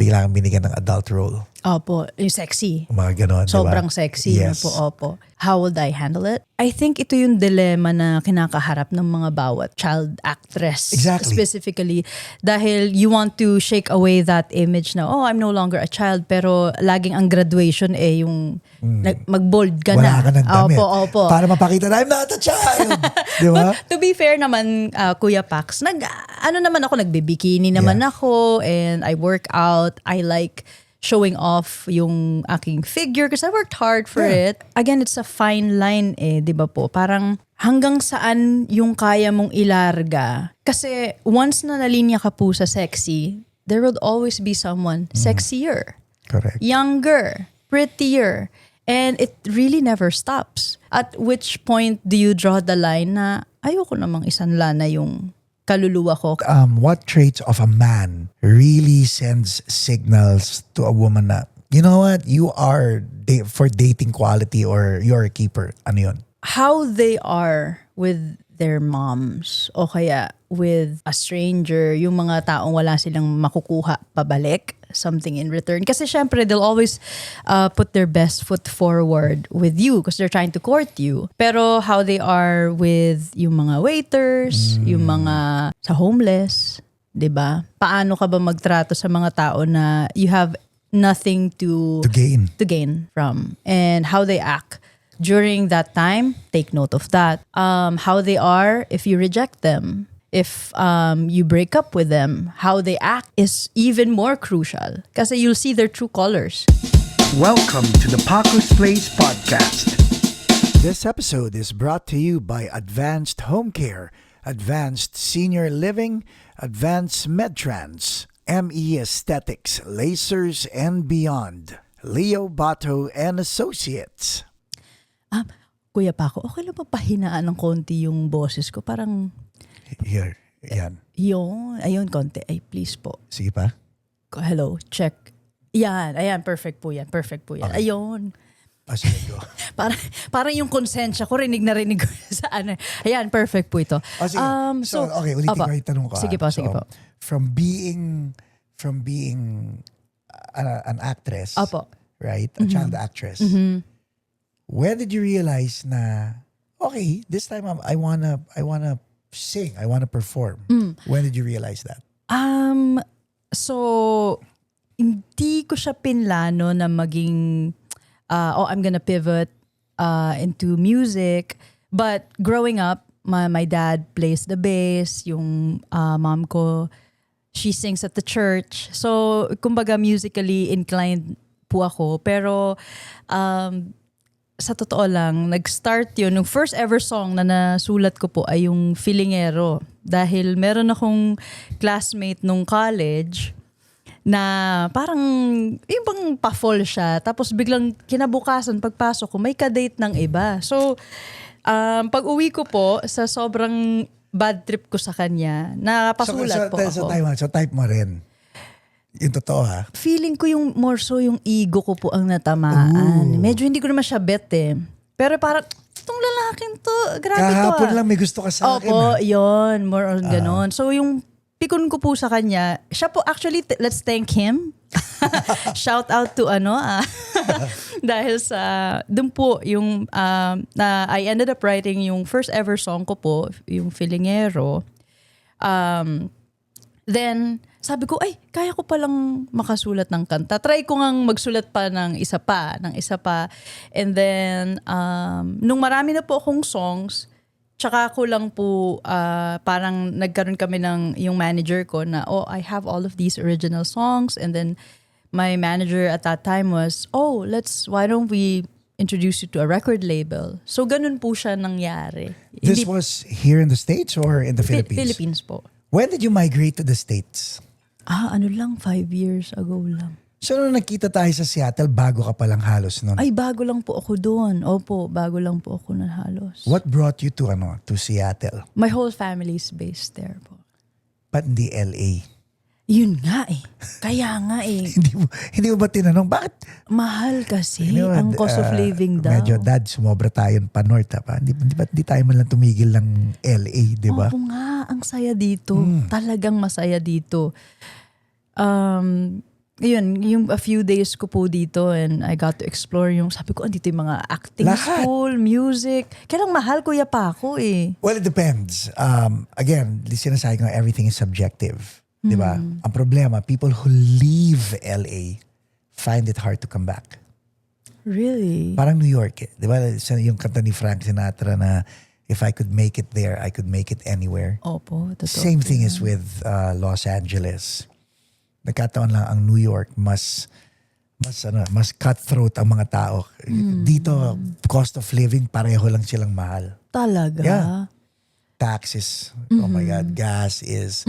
bigla kang binigyan ng adult role. Opo, yung sexy. Mga ganon, Sobrang diba? sexy. Yes. Opo. How would I handle it? I think ito yung dilemma na kinakaharap ng mga bawat child actress. Exactly. Specifically. Dahil you want to shake away that image na, oh, I'm no longer a child. Pero laging ang graduation yung mag-bold ka Wala na. ka ng damit. Opo. Para mapakita na I'm not a child. Di ba? But to be fair naman, Kuya Pax, nagbibikini naman ako and I work out. I like showing off yung aking figure because I worked hard for it. Again, it's a fine line di ba po? Parang hanggang saan yung kaya mong ilarga. Kasi once na nalinya ka po sa sexy, there will always be someone sexier, Correct. younger, prettier. And it really never stops. At which point do you draw the line na ayoko namang isanla na yung kaluluwa ko? What traits of a man really sends signals to a woman na, you know what, you are for dating quality or you're a keeper? Ano yun? How they are with their moms o kaya with a stranger, yung mga taong wala silang makukuha pabalik, something in return. Kasi syempre, they'll always put their best foot forward with you because they're trying to court you. Pero how they are with yung mga waiters, yung mga sa homeless, 'di ba? Paano ka ba magtrato sa mga tao na you have nothing to gain from, and how they act during that time, take note of that. How they are if you reject them. If you break up with them, how they act is even more crucial. Kasi you'll see their true colors. Welcome to the Paco's Place podcast. This episode is brought to you by Advanced Home Care, Advanced Senior Living, Advanced Medtrans, ME Aesthetics, Lasers, and Beyond. Leo Bato and Associates. Kuya Paco, okay lang ba pahinaan ng konti yung boses ko? Parang Here, yan. ayun, konti. Ay, please po. Sige pa. Hello, check. Yan, ayan, perfect po yan. Okay. Ayun. Sige, go. Parang yung konsensya ko, rinig ko sa ano. Ayan, perfect po ito. Sige. Okay, ulitin ko yung tanong ko. Sige po. From being an actress, right? A child actress. When did you realize na, okay, this time I wanna sing, I wanna perform? When did you realize that? So, hindi ko siya pinlano na maging, I'm gonna pivot into music. But growing up, my dad plays the bass. Yung mom ko, she sings at the church. So, kumbaga musically inclined po ako. Pero, sa totoo lang, nag-start yun. Yung first ever song na nasulat ko po ay yung Filingero. Dahil meron akong classmate nung college na parang ibang pa-fall siya. Tapos biglang kinabukasan, pagpasok ko, may ka-date ng iba. So, pag uwi ko po, sa sobrang bad trip ko sa kanya, napasulat po ako. So type mo rin. Yung totoo ha? Feeling ko yung more so yung ego ko po ang natamaan. Medyo hindi ko naman siya bet Pero parang, itong lalaking to, grabe Kahapon to lang may gusto ka sa akin. Opo, yun. More on ganon. So yung pikon ko po sa kanya, siya po actually, let's thank him. Shout out to dahil sa, dun po yung, I ended up writing yung first ever song ko po, yung Filingero. Then, sabi ko, ay, kaya ko palang makasulat ng kanta. Try ko ngang magsulat pa ng isa pa. And then, nung marami na po akong songs, tsaka ko lang po, parang nagkaroon kami ng yung manager ko na, I have all of these original songs. And then, my manager at that time was, why don't we introduce you to a record label? So, ganun po siya nangyari. This was here in the States or in the Philippines? Philippines po. When did you migrate to the States? 5 years ago lang. So, nung nakita tayo sa Seattle, bago ka palang halos nun? Ay, bago lang po ako doon. Opo, bago lang po ako na halos. What brought you to Seattle? My whole family is based there po. Ba't hindi LA? Yun nga Kaya nga hindi mo ba tinanong, bakit? Mahal kasi. Ang cost of living daw. Medyo dad, sumobra tayo pa north. Hindi tayo man lang tumigil ng LA, di ba? Oo nga, ang saya dito. Talagang masaya dito. yun, yung a few days ko po dito and I got to explore yung, sabi ko, andito yung mga acting Lahat. school, music. Kaya lang mahal Kuya Paco eh. Well, it depends. Again, sinasabi ko, everything is subjective. Di ba? Ang problema, people who leave LA find it hard to come back. Really? Parang New York. Di ba? Yung kanta ni Frank Sinatra na, if I could make it there, I could make it anywhere. Opo, totoo. Same thing is with Los Angeles. Nagkataon lang ang New York mas cutthroat ang mga tao. Dito, cost of living pareho lang silang mahal. Talaga? Yeah. Taxes, oh my God, gas is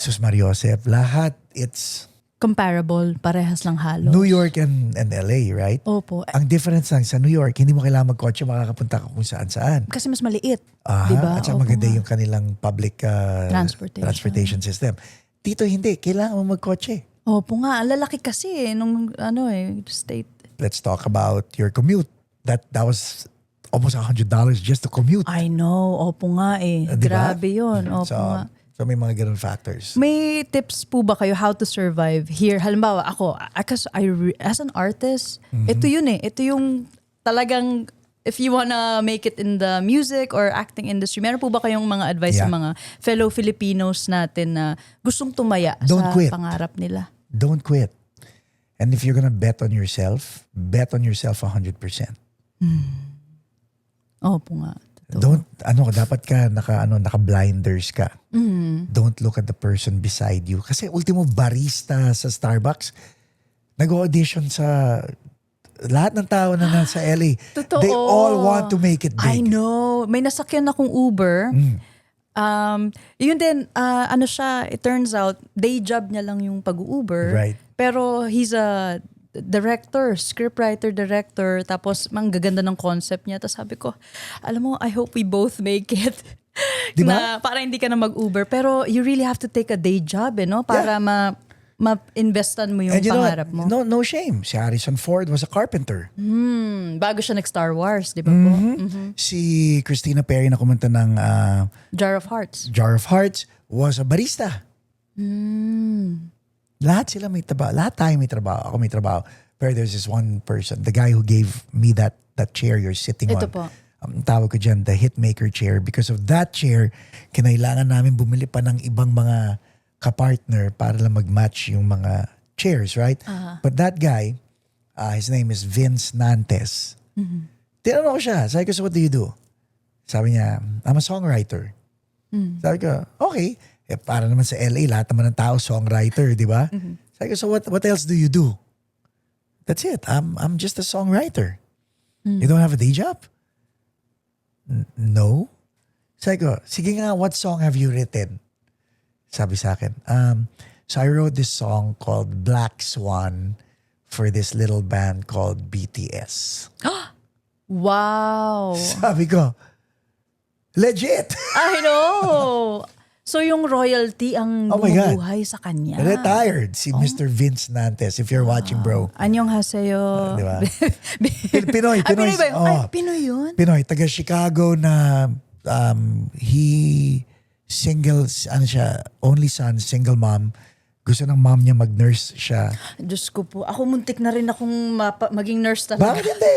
Sus Mariosep, lahat it's Comparable, parehas lang halos. New York and LA, right? Opo. Ang difference lang sa New York, hindi mo kailangan magkotse, makakapunta ka kung saan-saan. Kasi mas maliit. Aha, Diba? at saka Opo maganda nga. yung kanilang public transportation system. Dito hindi, kailangan mo magkotse. Opo nga, ang lalaki kasi nung state. Let's talk about your commute. That was almost $100 just to commute. I know, opo nga eh. Diba? Grabe yun, opo nga. So may mga ganun factors. May tips po ba kayo how to survive here? Halimbawa, ako, as an artist, ito yun eh. Ito yung talagang, if you wanna make it in the music or acting industry, meron po ba kayong mga advice sa mga fellow Filipinos natin na gustong tumaya Don't sa quit. pangarap nila? Don't quit. And if you're gonna bet on yourself 100%. Opo nga. Don't, dapat ka naka-blinders ka. Don't look at the person beside you. Kasi ultimo barista sa Starbucks, nag-audition sa lahat ng tao na nasa LA. Totoo. They all want to make it I big. know. May nasakyan akong Uber. Yun din, it turns out, day job niya lang yung pag-Uber. Right. Pero he's a scriptwriter, director, tapos mang gaganda ng concept niya. Tapos sabi ko, alam mo, I hope we both make it. Diba? Na para hindi ka na mag-Uber. Pero you really have to take a day job, no? Para ma-investan mo yung And you know what? pangarap mo. No shame. Si Harrison Ford was a carpenter. Bago siya nag-Star Wars, di ba po? Si Christina Perry na kumanta ng Jar of Hearts. Jar of Hearts was a barista. Lahat sila may trabaho. Lahat tayo may trabaho. Ako may trabaho. Pero there's this one person, the guy who gave me that chair you're sitting Ito on. po. Tawag ko dyan, the hitmaker chair. Because of that chair, kinailangan namin bumili pa ng ibang mga kapartner para lang mag-match yung mga chairs, right? But that guy, his name is Vince Nantes. Tinanong ko siya, sabi ko, so what do you do? Sabi niya, I'm a songwriter. Sabi ko, okay. Para naman sa LA, lahat naman ng tao songwriter, di ba? Sabi ko, so what else do you do? That's it. I'm just a songwriter. You don't have a day job? No. Sabi ko, sige nga, what song have you written? Sabi sa akin, so I wrote this song called Black Swan for this little band called BTS. Wow. Sabi ko, legit! I know. So yung royalty ang Oh my God. bumubuhay sa kanya. Retired si Mr. Vince Nantes, if you're watching, bro. Annyeonghaseyo. Di ba? Pinoy. Pinoy ba yun? Oh. Ay, Pinoy yun? Pinoy, taga Chicago na he single, only son, single mom. Gusto ng mom niya mag-nurse siya. Diyos ko po. Ako muntik na rin akong maging nurse talaga. Bakit hindi?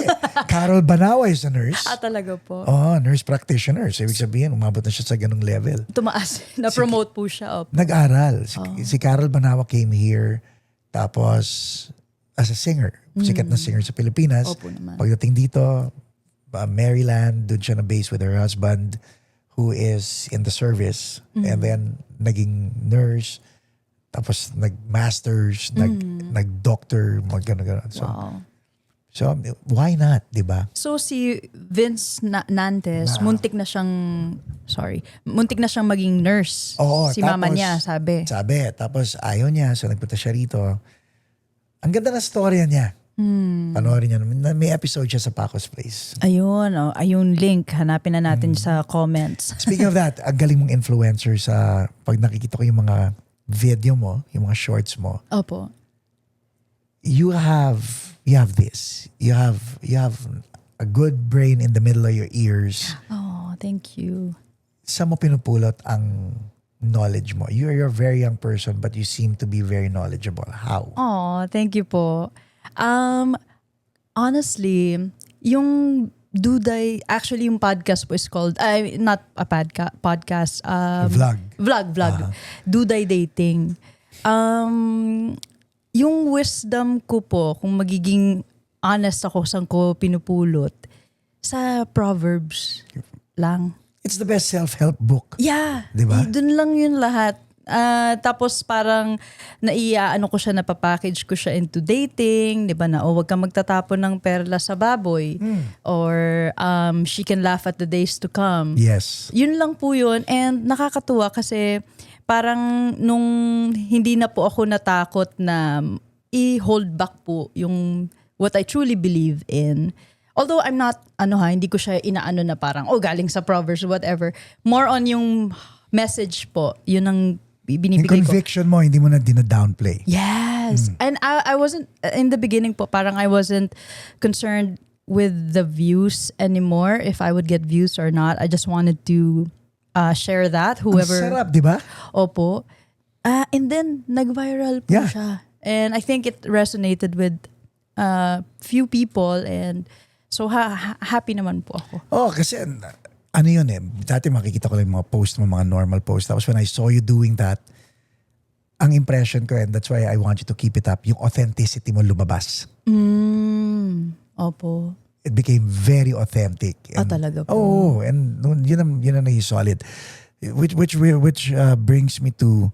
Carol Banawa is a nurse. Talaga po. Oh, nurse practitioner. So, ibig sabihin, umabot na siya sa ganung level. Tumaas. Na-promote po siya. Nag-aral. Si Carol Banawa came here tapos as a singer. Sikat na singer sa Pilipinas. Opo naman. Pagdating dito, Maryland, doon siya na-base with her husband who is in the service. And then, naging nurse. Tapos nag-masters, nag-doctor, gano'n. So, why not, di ba? So si Vince Nantes, muntik na siyang maging nurse. Oo, si mama niya, sabi. Tapos ayaw niya, so nagpunta siya rito. Ang ganda na storya niya. Panoorin niyo. May episode siya sa Paco's Place. Ayun, ayun link. Hanapin na natin sa comments. Speaking of that, ang galing mong influencer sa pag nakikita ko yung mga video mo, yung mga shorts mo. Opo. You have this. You have a good brain in the middle of your ears. Oh, thank you. Saan mo pinupulot ang knowledge mo? You're a very young person but you seem to be very knowledgeable. How? Oh, thank you po. Honestly, yung Duday, actually yung podcast po is called, not a podcast. Vlog. Duday Dating. Yung wisdom ko po, kung magiging honest ako saan ko pinupulot, sa Proverbs lang. It's the best self-help book. Yeah. Diba? Dun lang yun lahat. Tapos parang ko siya, napapackage ko siya into dating, di ba na, wag kang magtatapon ng perla sa baboy. Or she can laugh at the days to come. Yes. Yun lang po yun. And nakakatuwa kasi parang nung hindi na po ako natakot na i-hold back po yung what I truly believe in. Although I'm not, hindi ko siya inaano na parang, galing sa Proverbs, whatever. More on yung message po, yun ang Yung binibigay ko. conviction mo, hindi mo na dina-downplay. Yes. And I wasn't, in the beginning po, parang I wasn't concerned with the views anymore, if I would get views or not. I just wanted to share that. Whoever. Ang sarap, di ba? Opo. And then, nag-viral po Yeah. siya. And I think it resonated with few people, and so happy naman po ako. Kasi ano yun dati makikita ko lang yung mga post mo, mga normal post. Tapos when I saw you doing that, ang impression ko, and that's why I want you to keep it up, yung authenticity mo lumabas. Opo. It became very authentic. And, Talaga po. And yun ang naging solid. Which brings me to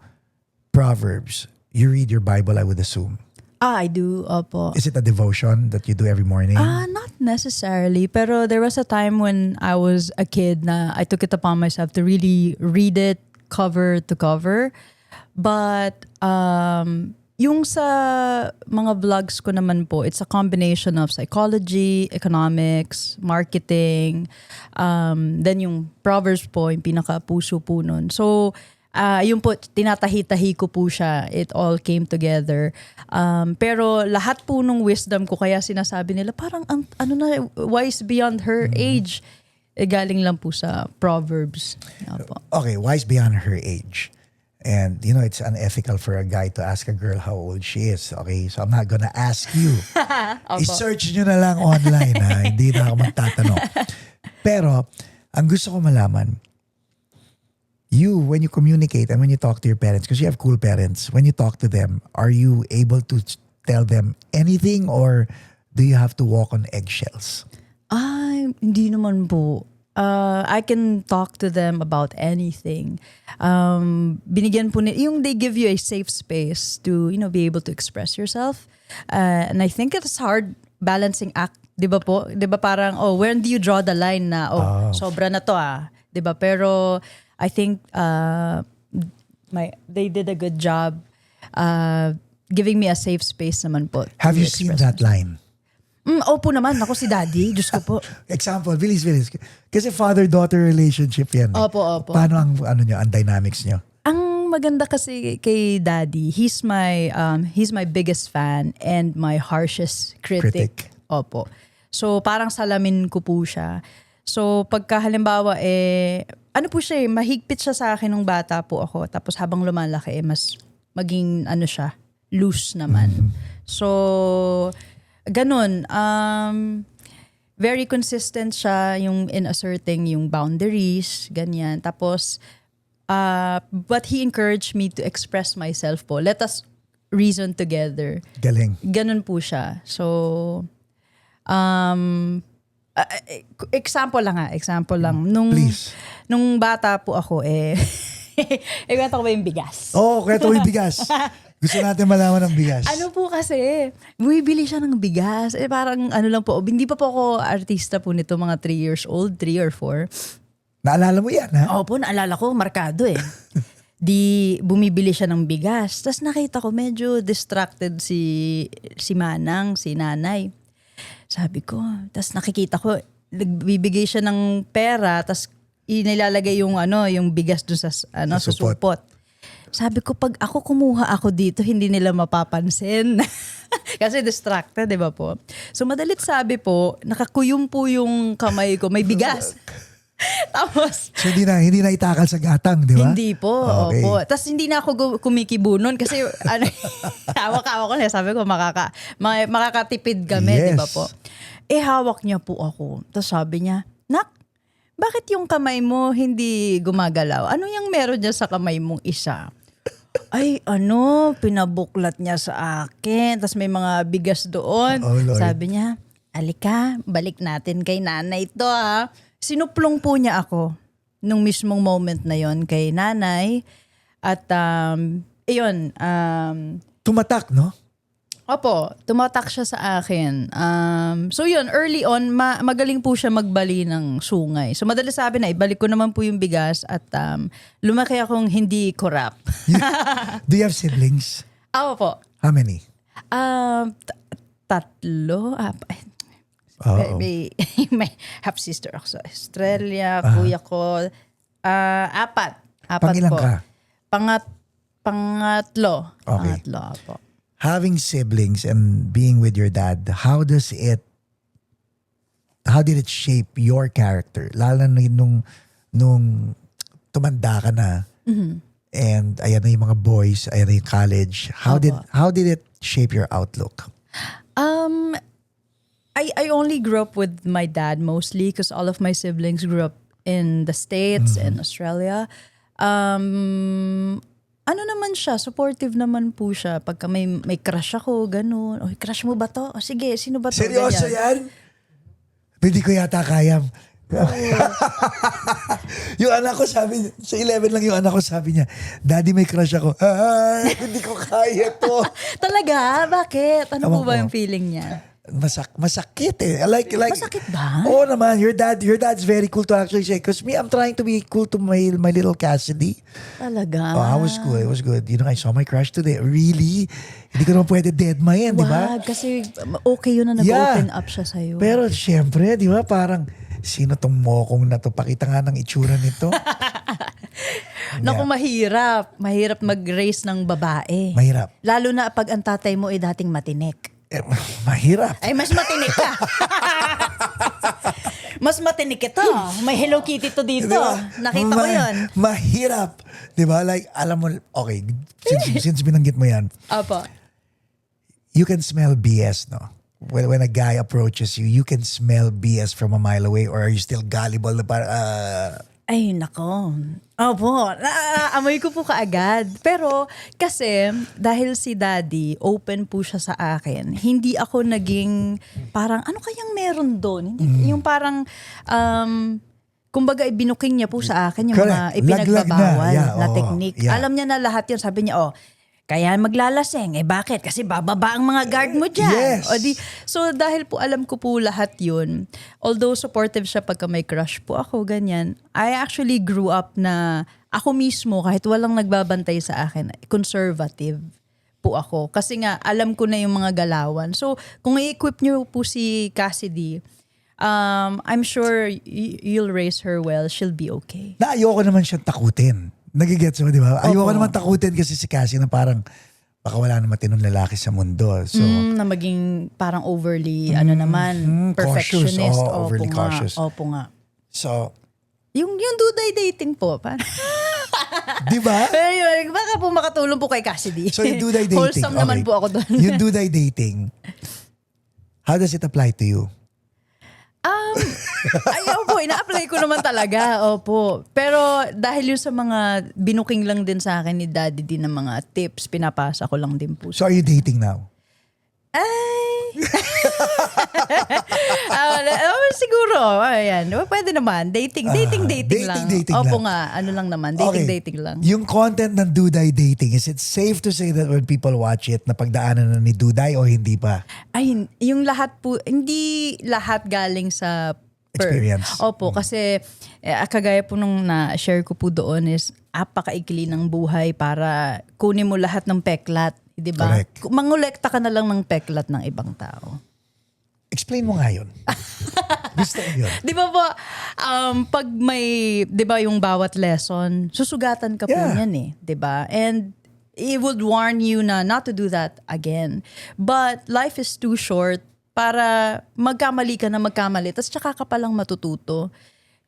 Proverbs. You read your Bible, I would assume. I do, opo. Is it a devotion that you do every morning? Not necessarily, pero there was a time when I was a kid na I took it upon myself to really read it cover to cover. But yung sa mga vlogs ko naman po, it's a combination of psychology, economics, marketing, then yung Proverbs po, yung pinaka-puso po nun. So, yun po, tinatahi-tahi ko po siya. It all came together. Pero lahat po nung wisdom ko, kaya sinasabi nila, parang wise beyond her age. Galing lang po sa Proverbs. Opo. Okay, wise beyond her age. And it's unethical for a guy to ask a girl how old she is. Okay, so I'm not gonna ask you. I-search nyo na lang online ha. Hindi na ako magtatanong. Pero, ang gusto ko malaman, when you communicate and when you talk to your parents, because you have cool parents, when you talk to them, are you able to tell them anything or do you have to walk on eggshells? Hindi naman po. I can talk to them about anything. Binigyan po yung they give you a safe space to, be able to express yourself. And I think it's hard balancing act. Di ba po? Di ba parang, when do you draw the line na, sobra na to Di ba? Pero, I think they did a good job giving me a safe space naman po. Have you seen that line? Opo naman. Ako si Daddy. Diyos ko po. Example, bilis. Kasi father-daughter relationship yan. Opo. Paano ang dynamics nyo? Ang maganda kasi kay Daddy, he's my biggest fan and my harshest critic. Opo. So parang salamin ko po siya. So pagka halimbawa po siya mahigpit siya sa akin nung bata po ako. Tapos habang lumalaki mas maging siya, loose naman. So ganun. Very consistent siya yung in asserting yung boundaries, ganyan. Tapos but he encouraged me to express myself po. Let us reason together. Galing. Ganun po siya. So example lang. Please. Nung bata po ako kwento ko ba yung bigas? Kwento mo yung bigas. Gusto natin malaman ng bigas. Po kasi, bumibili siya ng bigas. Parang lang po, hindi pa po ako artista po nito, mga 3 years old, 3 or 4. Naalala mo yan, ha? Opo, naalala ko, markado Di bumibili siya ng bigas. Tapos nakita ko medyo distracted si Manang, si nanay. Sabi ko, tapos nakikita ko, nagbibigay siya ng pera, tapos inilalagay yung bigas doon sa supot. Sabi ko, pag ako kumuha ako dito, hindi nila mapapansin. Kasi distracted, di ba po? So madalit sabi po, nakakuyom po yung kamay ko, may bigas. Tapos, So hindi na itakal sa gatang, di ba? hindi po. Okay. Opo. Tapos hindi na ako kumikibo nun kasi ano, hawak-hawak ko na. Sabi ko makakatipid kami, Yes. di ba po? Hawak niya po ako. Tapos sabi niya, "Nak, bakit yung kamay mo hindi gumagalaw? Ano yung meron dyan sa kamay mong isa?" Ay, pinabuklat niya sa akin. Tapos may mga bigas doon. Oh, Lord. Sabi niya, "Alika, balik natin kay nanay to ha." Sinuplong po niya ako nung mismong moment na yon kay nanay. At iyon, Tumatak, no? opo, tumatak siya sa akin. So yun, early on, magaling po siya magbali ng sungay. So madalas sabi na, ibalik ko naman po yung bigas at lumaki akong hindi corrupt. Do you have siblings? Opo. How many? Tatlo. Oo. May half-sister ako sa Australia. Kuya ko. Apat. Pangilan po. ka? Pangatlo. Okay. Pangatlo po. Having siblings and being with your dad, how did it shape your character? Lalo na nung tumanda ka na and ayan na yung mga boys, ayan na yung college. How did it shape your outlook? I only grew up with my dad mostly because all of my siblings grew up in the States and Australia. Ano naman siya, supportive naman po siya. Pagka may crush ako, ganun. "Oh, crush mo ba to? O sige, sino ba to?" Seryoso Ganyan. yan? Hindi ko yata kaya. Yung anak ko sabi, sa 11 lang yung anak ko sabi niya, "Daddy, may crush ako." Ay, hindi ko kaya to. Talaga? Bakit? Ano Ewan po ba ko. yung feeling niya? Masakit eh. Like, Masakit ba? Oo naman. Your dad's very cool to actually say. Because me, I'm trying to be cool to my little Cassidy. Talaga? Oh, I was good. It was good. You know, I saw my crush today. Really? Hindi ko naman pwede dead ma yan, di ba? Wag, kasi okay yun na nag-open up siya sa'yo. Pero syempre, di ba, parang, sino tong mokong na to? Pakita nga ng itsura nito. Naku, mahirap. Mahirap mag-raise ng babae. Mahirap. Lalo na pag ang tatay mo ay dating matinik. Mahirap. Ay, mas matinik ka. Mas matinik ito. May Hello Kitty to dito. Di ba? Nakita ko yun. Mahirap. Di ba? Like, alam mo, okay, since binanggit mo yan, Apo. you can smell BS, no? When a guy approaches you, you can smell BS from a mile away, or are you still gullible na Ay, nako. Opo, naamoy ko po kaagad. Pero kasi dahil si daddy, open po siya sa akin, hindi ako naging parang, ano kayang meron doon? Hindi, yung parang, kumbaga ibinuking niya po sa akin yung Correct. mga ipinagbabawal Laglag na oo. technique. Yeah. Alam niya na lahat yun. Sabi niya, kaya maglalaseng. Bakit? Kasi bababa ang mga guard mo dyan. Yes. So dahil po alam ko po lahat yun, although supportive siya pagka may crush po ako, ganyan, I actually grew up na ako mismo, kahit walang nagbabantay sa akin, conservative po ako. Kasi nga, alam ko na yung mga galawan. So kung i-equip niyo po si Cassidy, I'm sure you'll raise her well. She'll be okay. Na ayoko naman siyang takutin. Nagigets mo, di ba? Ayoko Opo. naman takutin kasi si Cassie na parang baka wala naman tinong lalaki sa mundo. So, Na maging parang overly, perfectionist. cautious. Overly Opo cautious. Nga, opo nga. So, Yung duday dating po. di ba? Pero yun, baka po makatulong po kay Cassidy. So, yung duday dating. Wholesome naman po ako doon. Yung duday dating, how does it apply to you? Opo, ina-apply ko naman talaga. Opo. Pero dahil yung sa mga binuking lang din sa akin ni Daddy din ng mga tips, pinapasa ko lang din po. So, are you dating now? Siguro, ayan. Pwede naman. Dating lang. dating Opo lang. nga, ano lang naman. Okay. Dating lang. Yung content ng Duday Dating, is it safe to say that when people watch it, napagdaanan na ni Duday o hindi pa? Ay, yung lahat po, hindi lahat galing sa Experience. Opo, kasi kagaya po nung na-share ko po doon is apakaikli ng buhay para kunin mo lahat ng peklat. Di ba? Correct. Mangolekta ka na lang ng peklat ng ibang tao. Explain mo nga yun. Gusto ko yun. Di ba po, pag may, di ba yung bawat lesson, susugatan ka po Yeah. niyan eh. Di ba? And it would warn you na not to do that again. But life is too short para magkamali ka na magkamali, tapos tsaka ka palang matututo.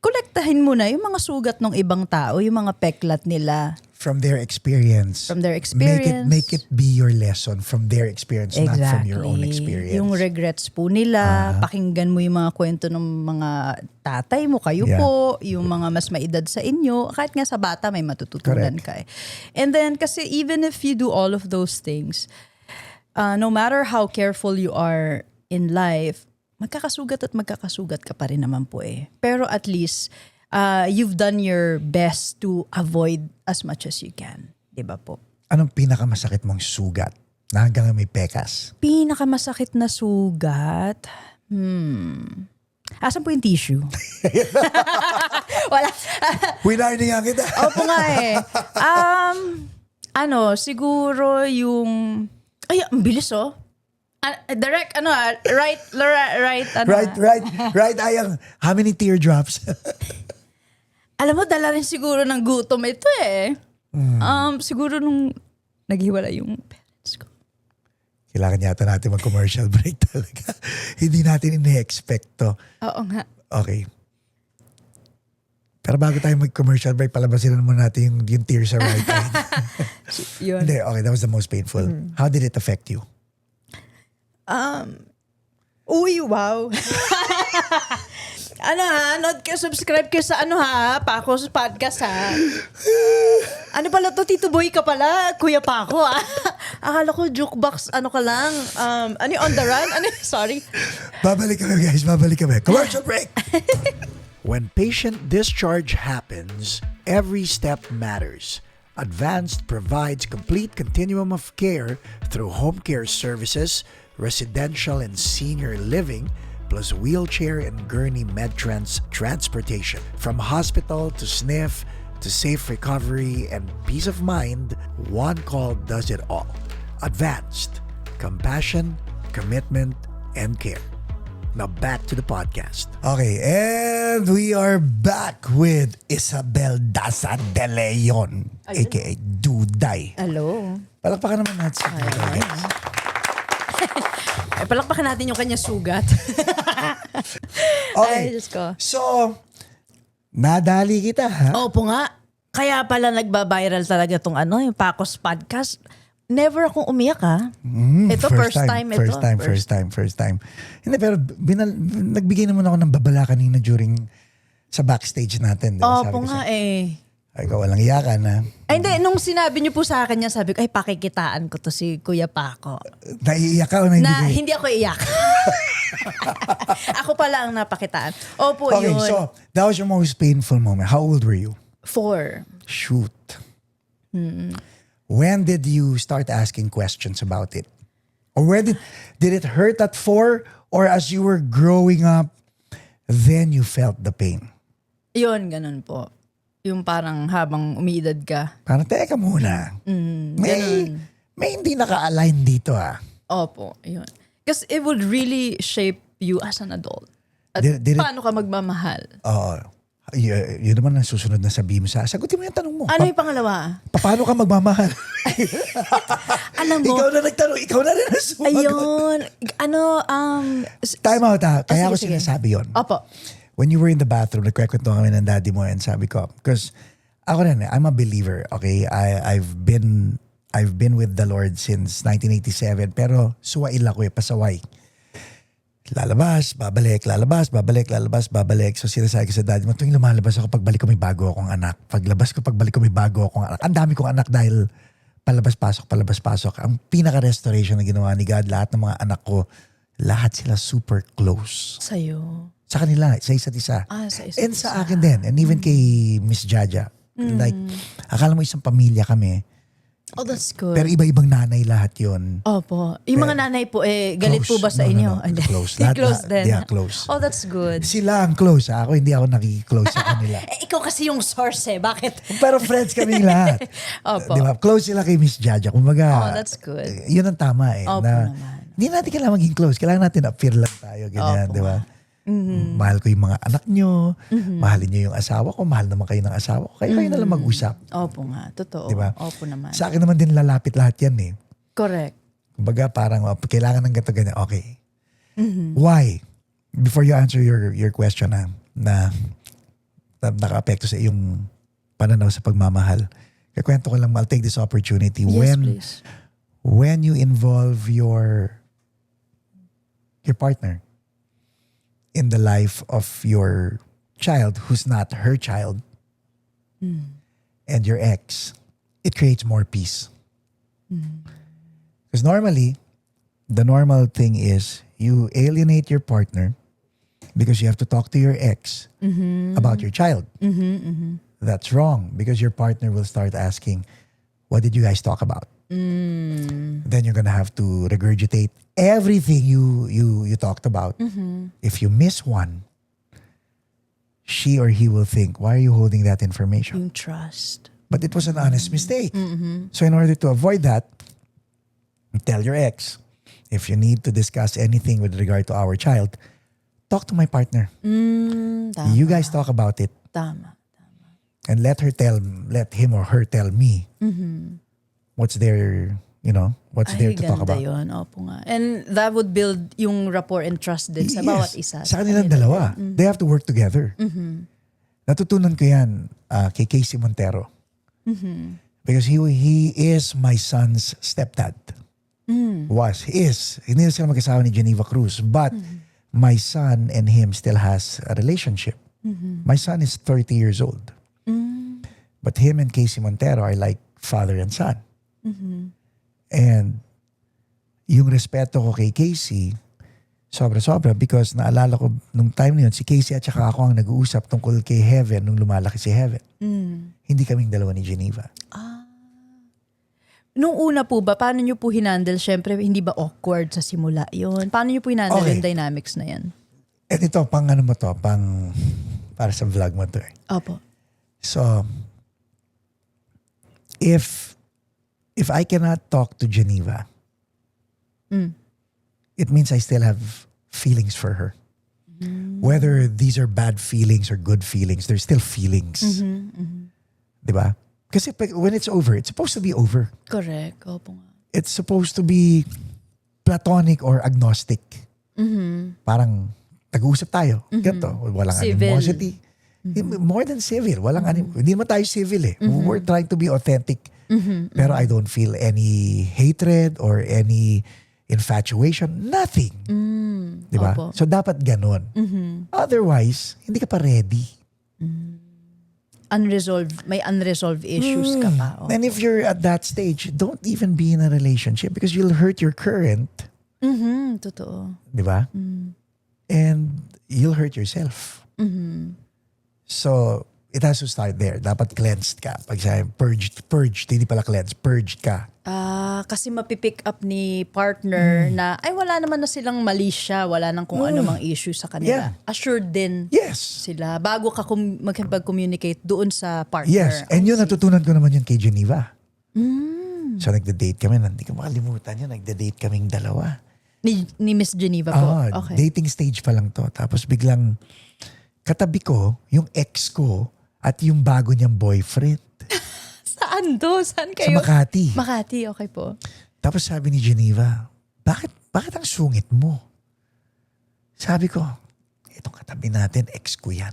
kolektahin mo na yung mga sugat ng ibang tao, yung mga peklat nila. From their experience. From their experience. Make it be your lesson from their experience, not from your own experience. Yung regrets po nila, pakinggan mo yung mga kwento ng mga tatay mo, kayo Yeah. po, yung mga mas maedad sa inyo. Kahit nga sa bata, may matututunan ka eh. And then, kasi even if you do all of those things, no matter how careful you are in life, magkakasugat ka pa rin naman po eh. Pero at least, you've done your best to avoid as much as you can. Diba po? Anong pinakamasakit mong sugat na hanggang may pekas? Pinakamasakit na sugat? Asan po yung tissue? Wala. Winarning nga kita. Opo nga eh. Siguro yung... Ay, ang bilis oh. Direct, right, Right, Ayang. How many teardrops? Alam mo, dala rin siguro ng gutom ito eh. Siguro nung naghiwala yung parents ko. Kailangan yata natin mag-commercial break talaga. Hindi natin ine-expect to. Oo nga. Okay. Pero bago tayo mag-commercial break, palabasin na muna natin yung tears sa right eye. Yun. Hindi, okay, that was the most painful. How did it affect you? Uy, wow. Subscribe kayo sa Paco's Podcast ha. Ano pala to, Tito Boy ka pala, Kuya Paco Akala ko jukebox, ka lang. On the run? Sorry. Babalik kami guys, babalik kami. Commercial break! When patient discharge happens, every step matters. Advanced provides complete continuum of care through home care services, residential and senior living, plus wheelchair and gurney MedTrans transportation. From hospital to SNF to safe recovery and peace of mind, one call does it all. Advanced. Compassion, commitment, and care. Now back to the podcast. Okay, and we are back with Isabel Daza de Leon, aka Duday. Hello. Palakpakan naman natin si Duday. Palakpakan natin yung kanya sugat. Okay. Ay, Diyos ko. So, nadali kita ha? Opo nga. Kaya pala nagba-viral talaga tong yung Paco's Podcast. Never akong umiyak Ito, first time ito. First time. Hindi, pero nagbigay naman ako ng babala kanina during sa backstage natin. Diba? Opo nga eh. Ay, ikaw walang iyakan ha? Ay, hindi. Nung sinabi niyo po sa akin yan, sabi ko, ay, pakikitaan ko to si Kuya Paco. Naiiyak ka o na hindi ka? Hindi ako iyak. Ako pala ang napakitaan. Opo, Okay, yun. so that was your most painful moment. How old were you? 4. Shoot. When did you start asking questions about it? Or where did it hurt at 4? Or as you were growing up, then you felt the pain? Yun, ganun po. Yung parang habang umiidad ka. Parang, teka muna. May hindi naka-align dito Opo, yun. Kasi it would really shape you as an adult. At Did it- paano ka magmamahal? Oo. Yun naman ang susunod na sabihin mo sagutin mo yung tanong mo. Ano yung pangalawa? Paano ka magmamahal? Alam mo, Ikaw na nagtanong, ikaw na rin ang sumagot. ayun. Time out ha. Kaya ako sige. sinasabi yun. Opo. When you were in the bathroom, nagkwento kami ng daddy mo and sabi ko, because ako rin, I'm a believer, okay? I've been with the Lord since 1987, pero suwail ako pasaway. Lalabas, babalik. So sinasabi ko sa daddy mo, tuwing lumalabas ako, pagbalik ko may bago akong anak. Pagbalik ko may bago akong anak. Ang dami kong anak dahil palabas-pasok. Ang pinaka-restoration na ginawa ni God, lahat ng mga anak ko, lahat sila super close. Sa'yo. Sa kanila, sa isa't isa. Sa isa't And isa. sa akin din. And even kay Miss Jaja. Like, akala mo isang pamilya kami. Oh, that's good. Pero iba-ibang nanay lahat yun. Opo. Yung mga nanay po, galit po ba sa inyo? No. Close. Close din. Yeah, close. Oh, that's good. Sila ang close. Ako, hindi ako nakiki-close sa kanila. Ikaw kasi yung source Bakit? Pero friends kami lahat. Opo. Diba? Close sila kay Miss Jaja. Kumbaga, Oh, that's good. Yun ang tama Opo naman. Hindi natin kailangan maging close. Kailangan natin appear lang tayo. Ganyan, Opo. di ba? Mahal ko yung mga anak nyo. Mahalin nyo yung asawa ko. Mahal naman kayo ng asawa ko. Kayo na lang mag-usap. Opo nga. Totoo. Diba? Opo naman. Sa akin naman din lalapit lahat yan eh. Correct. Kumbaga parang kailangan ng ganito ganyan. Okay. Why? Before you answer your question na naka-apekto sa iyong pananaw sa pagmamahal. Kaya kwento ko lang, I'll take this opportunity. Yes, please. When you involve your partner in the life of your child who's not her child and your ex, it creates more peace. Because normally, the normal thing is you alienate your partner because you have to talk to your ex about your child. That's wrong because your partner will start asking, what did you guys talk about? Then you're gonna have to regurgitate everything you talked about. If you miss one, she or he will think, why are you holding that information? Yung trust. But it was an honest mistake. So in order to avoid that, tell your ex, if you need to discuss anything with regard to our child, talk to my partner. Tama. You guys talk about it. Tama. And let him or her tell me what's there, what's there to talk ganda about. yun. Opo nga. And that would build yung rapport and trust din sa bawat isa. Sa kanilang dalawa. They have to work together. Natutunan ko yan kay Casey Montero. Because he is my son's stepdad. He is. Hindi na sila mag-asawa ni Geneva Cruz. But my son and him still has a relationship. My son is 30 years old. But him and Casey Montero are like father and son. And yung respeto ko kay Casey, sobra-sobra because naalala ko nung time na yun, si Casey at saka ako ang nag-uusap tungkol kay Heaven nung lumalaki si Heaven. Hindi kaming dalawa ni Geneva. Nung una po ba, paano nyo po hinandle? Siyempre, hindi ba awkward sa simula yun? Paano nyo po hinandle yung dynamics na yan? And ito, para sa vlog mo to eh. Opo. So, if I cannot talk to Geneva, it means I still have feelings for her. Whether these are bad feelings or good feelings, there's still feelings. Diba? Kasi when it's over, it's supposed to be over. Correct. Opo nga. It's supposed to be platonic or agnostic. Parang tag-uusap tayo. Ganito. Walang Civil. animosity. More than civil. Hindi naman tayo civil eh. We're trying to be authentic. Pero I don't feel any hatred or any infatuation. Nothing. Diba? Opo. So dapat ganun. Otherwise, hindi ka pa ready. May unresolved issues ka pa. Opo. And if you're at that stage, don't even be in a relationship because you'll hurt your current. Totoo. Diba? And you'll hurt yourself. So, it has to start there. Dapat cleansed ka. Pag sabi, purged, hindi pala cleansed, purged ka. Kasi mapipick up ni partner na, ay wala naman na silang mali siya, wala nang kung ano mang issue sa kanila. Yeah. Assured din Yes. sila bago ka magkipag-communicate doon sa partner. Yes. And yun, natutunan ko naman yun kay Geneva. So, nagda-date kami. Hindi ko makalimutan yun. Nagda-date kaming dalawa. Ni Miss Geneva po. Okay. Dating stage pa lang to. Tapos biglang katabi ko, yung ex ko at yung bago niyang boyfriend. Saan do? Saan Sa kayo? Makati. Makati, okay po. Tapos sabi ni Geneva, bakit ang sungit mo? Sabi ko, itong katabi natin, ex ko yan.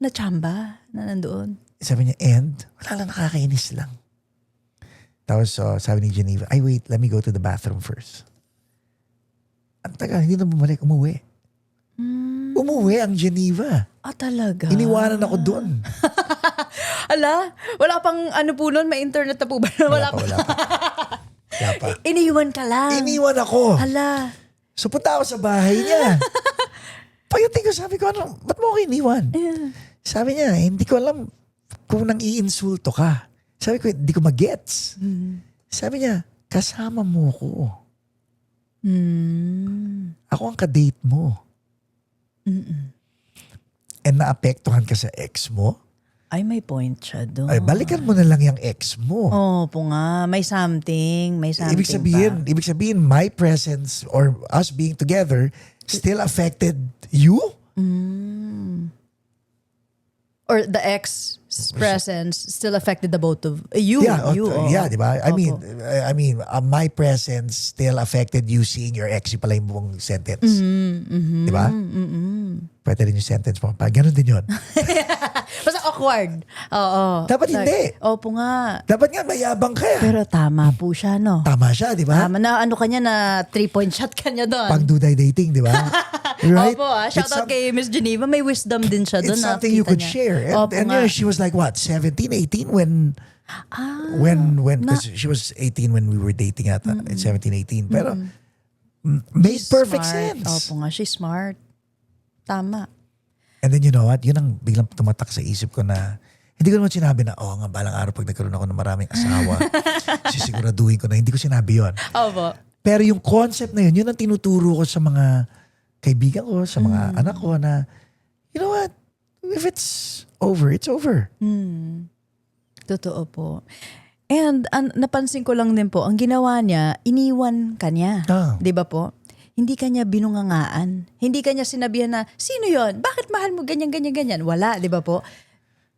Na-chamba na nandoon. Sabi niya, and wala lang, nakakainis lang. Tapos sabi ni Geneva, ay wait, let me go to the bathroom first. Ang tagal, hindi na bumalik, umuwi. Umuwi ang Geneva. Talaga? Iniwanan ako doon. Ala, wala pang ano po nun, may internet na po ba? Wala Wala pa. Iniwan ka lang. Iniwan ako. Ala. So punta ako sa bahay niya. Pagdating ko, sabi ko, ba't mo ako iniwan? Sabi niya, hindi ko alam kung nang iinsulto ka. Sabi ko, hindi ko magets. Sabi niya, kasama mo ko. Ako ang kadate mo. And naapektuhan ka sa ex mo. Ay, may point siya doon. Ay, balikan mo na lang yung ex mo. Po nga. May something Ibig sabihin, my presence or us being together still affected you? Or the ex presence still affected the both of you. Yeah, di ba? I mean, my presence still affected you seeing your ex. Yung pala yung buong sentence. Di ba? pwede rin yung sentence mo. Ganun din yun. Basta awkward. Oo. Dapat hindi. Opo nga. Dapat nga mayabang ka. Pero tama po siya, no? Tama siya, di ba? Tama na, ano kanya na 3-point shot kanya doon. Pang-duday dating, di ba? Right? Opo, shoutout kay Miss Geneva. May wisdom din siya doon. It's something you could share. And she was like, what, 17, 18 when because she was 18 when we were dating at 17, 18. Pero made perfect sense. Opo nga, she's smart. Tama. And then you know what? Yun ang biglang tumatak sa isip ko na hindi ko naman sinabi na, nga, balang araw pag nagkaroon ako ng maraming asawa, sisiguraduhin ko na. Hindi ko sinabi yun. Opo. Pero yung concept na yun ang tinuturo ko sa mga kaibigan ko, sa mga anak ko na, you know what? If it's over, it's over. Totoo po. And napansin ko lang din po, ang ginawa niya, iniwan ka niya. Di ba po? Hindi ka niya binungangaan. Hindi ka niya sinabihan na, sino yon? Bakit mahal mo ganyan, ganyan, ganyan? Wala, di ba po?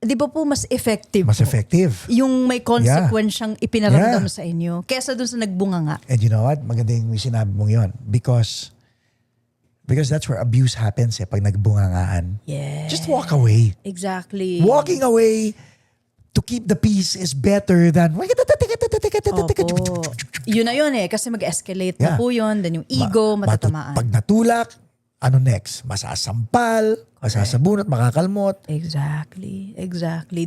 Di ba po mas effective? Mas effective. Yung may consequence siyang ipinaramdam sa inyo kesa dun sa nagbunganga. And you know what? Maganda yung sinabi mong yun. Because that's where abuse happens pag nagbungangaan. Yeah. Just walk away. Exactly. Walking away to keep the peace is better than Opo. Yun na yun kasi mag-escalate na po yun. Then yung ego, matatamaan. Pag natulak, ano next? Masasampal, masasabunot, makakalmot. Exactly.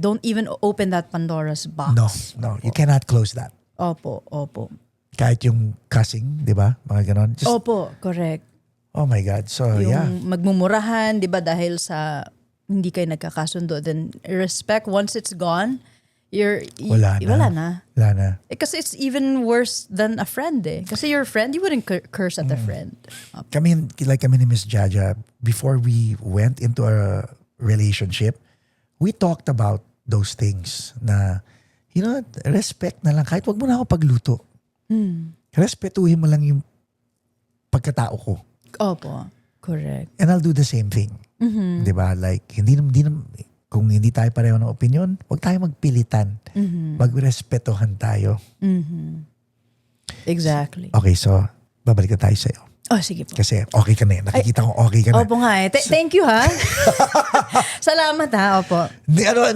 Don't even open that Pandora's box. No. You cannot close that. Opo. Kahit yung cussing, di ba? Mga ganon. Opo, correct. Oh my God. So, Yung magmumurahan, di ba, dahil sa hindi kayo nagkakasundo, then respect, once it's gone, wala na. Kasi it's even worse than a friend Kasi your friend, you wouldn't curse at a friend. Kami ni Miss Jaja, before we went into a relationship, we talked about those things na, you know, respect na lang. Kahit wag mo na ako pagluto. Respetuhin mo lang yung pagkatao ko. Opo, correct. And I'll do the same thing. Diba? Like, kung hindi tayo pareho ng opinion, huwag tayo magpilitan. Magrespetuhan tayo. Exactly. Okay, so, babalik na tayo sa'yo. Oh, sige po. Kasi okay ka na Nakikita kong okay ka na. Opo nga Thank you ha. Salamat ha, opo.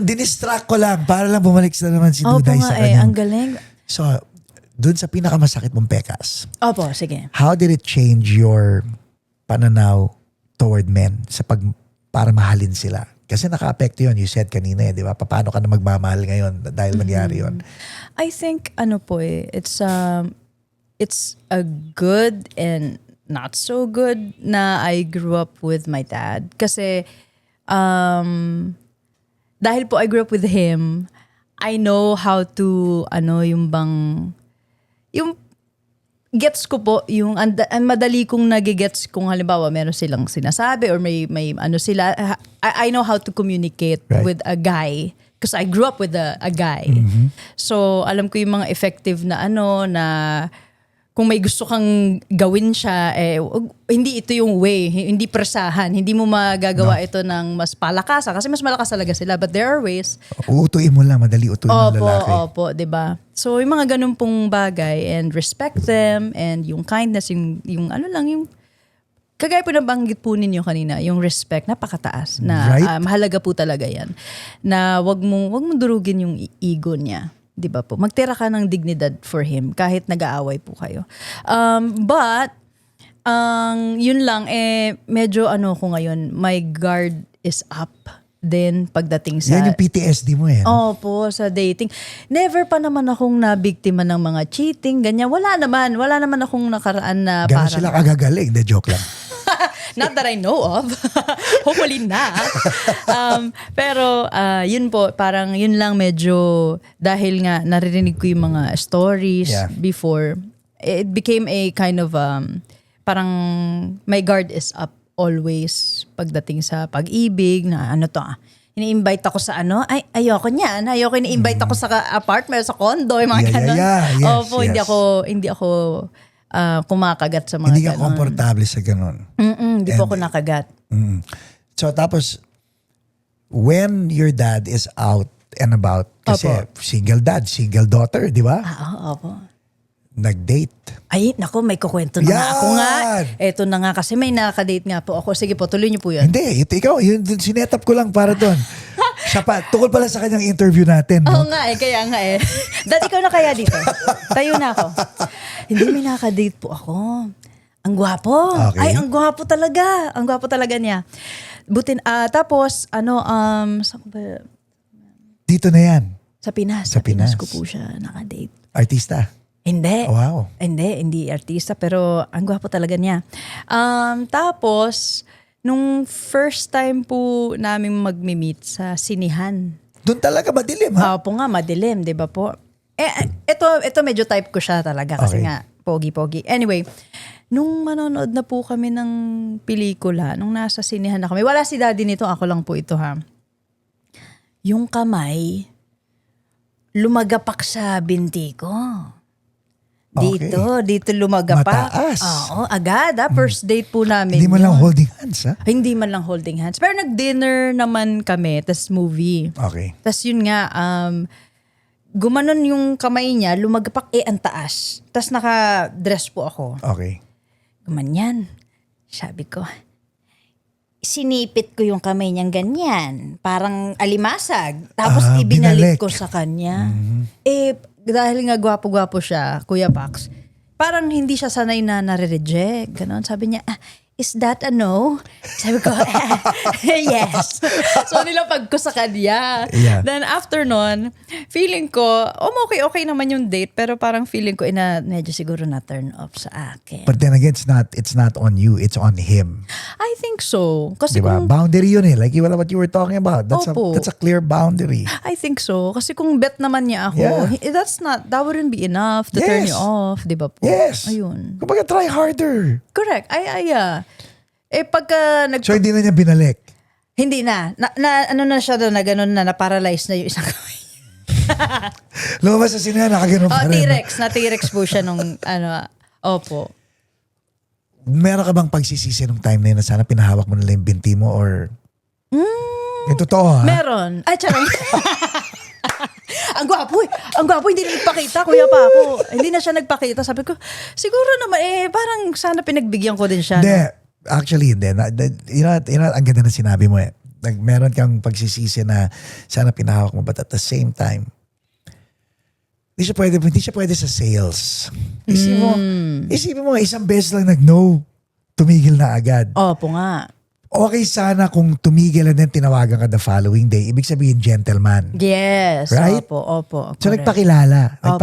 Dinistract ko lang para lang bumalik na naman si Duday sa kanya. Ang galing. So, dun sa pinakamasakit mong pekas. Opo, sige. How did it change your pananaw toward men para mahalin sila? Kasi naka-apekto yun. You said kanina di ba? Paano ka na magmamahal ngayon dahil nangyari yun? I think, it's a good and not so good na I grew up with my dad. Kasi, dahil po I grew up with him, I know how to, yung gets ko po, yung madali kong nagigets kung halimbawa meron silang sinasabi or may sila. I know how to communicate with a guy because I grew up with a guy. So alam ko yung mga effective na na kung may gusto kang gawin siya, hindi ito yung way, hindi presahan, hindi mo magagawa ito ng mas palakasan kasi mas malakas talaga sila. But there are ways. Uutuin mo lang, madali utuin ng lalaki. Opo, diba? So yung mga ganun pong bagay and respect them and yung kindness, yung yung kagaya po nabanggit po ninyo kanina, yung respect, napakataas na mahalaga po talaga yan. Na wag mong durugin yung ego niya. Di ba po? Magtira ka ng dignidad for him kahit nag-aaway po kayo. But, yun lang, medyo ko ngayon, my guard is up din pagdating sa... Yan yung PTSD mo Opo, sa dating. Never pa naman akong nabiktima ng mga cheating, ganyan. Wala naman akong nakaraan na parang... Gano'n sila kagagaling, de joke lang. Not that I know of. Hopefully not. Pero yun po, parang yun lang medyo dahil nga naririnig ko yung mga stories before, it became a kind of parang my guard is up always pagdating sa pag-ibig na ini-invite ako sa ayoko niyan. Ayoko ini-invite ako sa apartment, sa condo, yung mga ganun. Yes, Opo, hindi ako kumakagat sa mga hindi ka komportable sa ganun. Hindi po ako nakagat. So tapos, when your dad is out and about, kasi single dad, single daughter, di ba? Opo. nag-date? Ay, nako, may kukwento na nga ako nga. Yan! Eto na nga kasi may nakaka-date nga po ako. Sige po, tuloy niyo po yun. Hindi, ikaw, yun, sinetap ko lang para doon. Siya pa, tukol pala sa kanyang interview natin. Oo No? nga kaya nga eh. Dad, ikaw na kaya dito. Tayo na ako. Hindi, may nakaka-date po ako. Ang gwapo. Okay. Ay, ang gwapo talaga. Ang gwapo talaga niya. Tapos, saan ko ba? Dito na yan. Sa Pinas. Sa Pinas. Ko po siya nakadate. Artista. Hindi. Wow. Hindi artista pero ang gwapo talaga niya. Tapos, nung first time po namin magmi-meet sa sinihan. Doon talaga madilim, ha? Po nga, madilim, di ba po? Ito medyo type ko siya talaga kasi Okay. nga, pogi-pogi. Anyway, nung manonood na po kami ng pelikula, nung nasa sinihan na kami, wala si daddy nito, ako lang po ito ha. Yung kamay, lumagapak sa binti ko. Dito lumagapak. Mataas. Oo, agad First date po namin. Hindi mo lang yun. holding hands, ha? Hindi man lang holding hands. Pero nag-dinner naman kami, tas movie. Okay. Tas yun nga, gumanon yung kamay niya, lumagapak ang taas. Tas naka-dress po ako. Okay. Gumanyan. Sabi ko, sinipit ko yung kamay niyang ganyan. Parang alimasag. Tapos ibinalik binalik. ko sa kanya. Dahil nga gwapo-gwapo siya, Kuya Pax, parang hindi siya sanay na nare-reject. Ganon. Sabi niya, is that a no? Sabi ko, yes. So nilapag ko sa kanya. Yeah. Then after nun, feeling ko, okay naman yung date, pero parang feeling ko, medyo siguro na turn off sa akin. But then again, it's not on you, it's on him. I think so. Kasi Diba? kung Boundary yun eh. Like what you were talking about. Opo. That's a clear boundary. I think so. Kasi kung bet naman niya ako, Yeah. that wouldn't be enough to turn you Yes. off. Di ba po? Yes. Ayun. Kumbaga, try harder. Correct. Pagka So, hindi na niya binalik. hindi na. Ano na siya doon, na gano'n na paralyze na yung isang kamay. Lumabas sa sinina, nakaganon pa rin. T-Rex po siya nung, opo. Meron ka bang pagsisisi nung time na yun na sana pinahawak mo nila yung binti mo or... Yung totoo, ha? Meron. Charang. Ang gwapo Ang gwapo, hindi na nagpakita, kuya pa ako. Hindi na siya nagpakita. Sabi ko, siguro naman, parang sana pinagbigyan ko din siya. Hindi. No? Actually, hindi. You know, ang ganda na sinabi mo eh. Meron kang pagsisisi na sana pinahawak mo, but at the same time, hindi siya pwede sa sales. Isipin mo, isang beses lang nag-no, tumigil na agad. Opo nga. Okay sana kung tumigil and then tinawagan ka the following day. Ibig sabihin, gentleman. Yes. Right? Opo. So, correct. nagpakilala. Opo.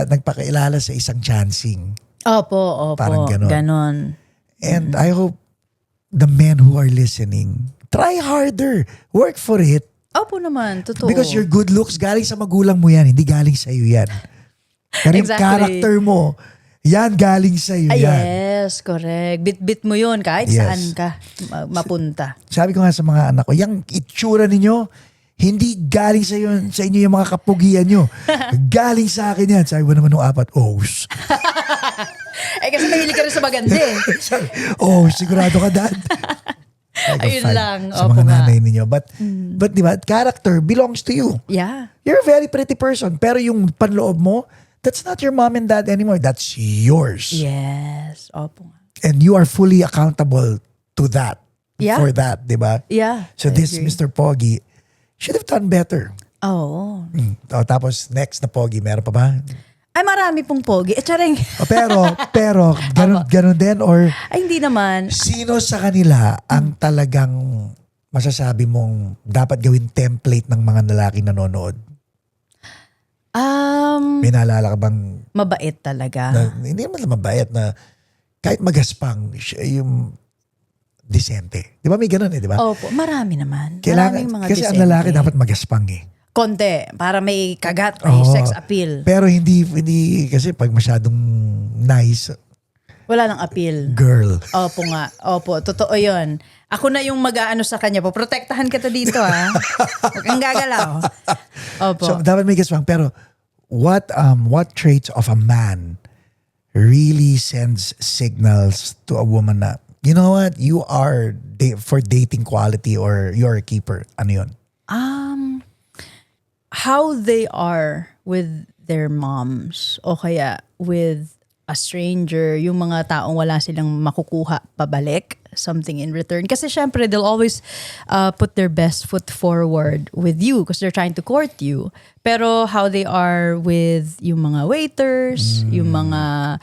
Nagpakilala sa isang chancing. Opo. Parang ganon. Ganon. And I hope the men who are listening, try harder. Work for it. Opo naman, totoo. Because your good looks, galing sa magulang mo yan, hindi galing sa iyo yan. Pero yung Exactly. character mo, yan galing sa iyo yan. Yes, correct. Bit-bit mo yun kahit Yes. saan ka mapunta. Sabi ko nga sa mga anak ko, yung itsura ninyo, hindi galing sa inyo yung mga kapugian nyo. Galing sa akin yan. Sabi ko naman nung apat, Kasi mahilig ka rin sa maganda eh. sigurado ka, Dad. Ayun Fine. lang. Sa Opo mga nga. nanay ninyo. But di ba, character belongs to you. Yeah. You're a very pretty person. Pero yung panloob mo, that's not your mom and dad anymore. That's yours. Yes. Opo nga. And you are fully accountable to that. Yeah. For that, di ba? Yeah. So I this agree. Mr. Pogi should have done better. Oo. Tapos next na Pogi, meron pa ba? Ay, marami pong pogi. Charing. Pero ganun din or Ay, hindi naman. sino sa kanila ang talagang masasabi mong dapat gawin template ng mga lalaking nanonood? May naalala ka bang Mabait talaga. hindi naman na mabait na kahit magaspang siya yung disente. Di ba may ganun eh, di ba? Opo, marami naman. Maraming mga kasi ang disente. lalaki dapat magaspang eh. Konti. Para may kagat, may Oo. sex appeal. Pero hindi kasi pag masyadong nice Wala nang appeal. girl. Opo nga. Opo, totoo yun. Ako na yung mag-aano sa kanya po. Protektahan kita dito, ha? Huwag kang gagalaw. Opo. So dapat may gaspang. Pero what traits of a man really sends signals to a woman na, you know what, you are for dating quality or you're a keeper? Ano yun? How they are with their moms o kaya with a stranger, yung mga taong wala silang makukuha pabalik, something in return. Kasi syempre, they'll always put their best foot forward with you because they're trying to court you. Pero how they are with yung mga waiters, yung mga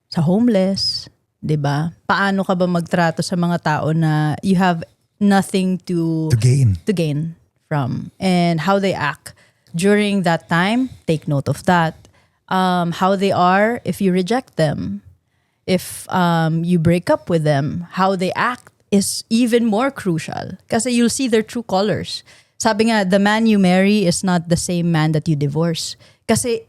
sa homeless, 'di ba? Paano ka ba magtrato sa mga tao na you have nothing to gain from, and how they act during that time? Take note of that. How they are if you reject them, if you break up with them, how they act is even more crucial kasi you'll see their true colors. Sabi nga, the man you marry is not the same man that you divorce. Kasi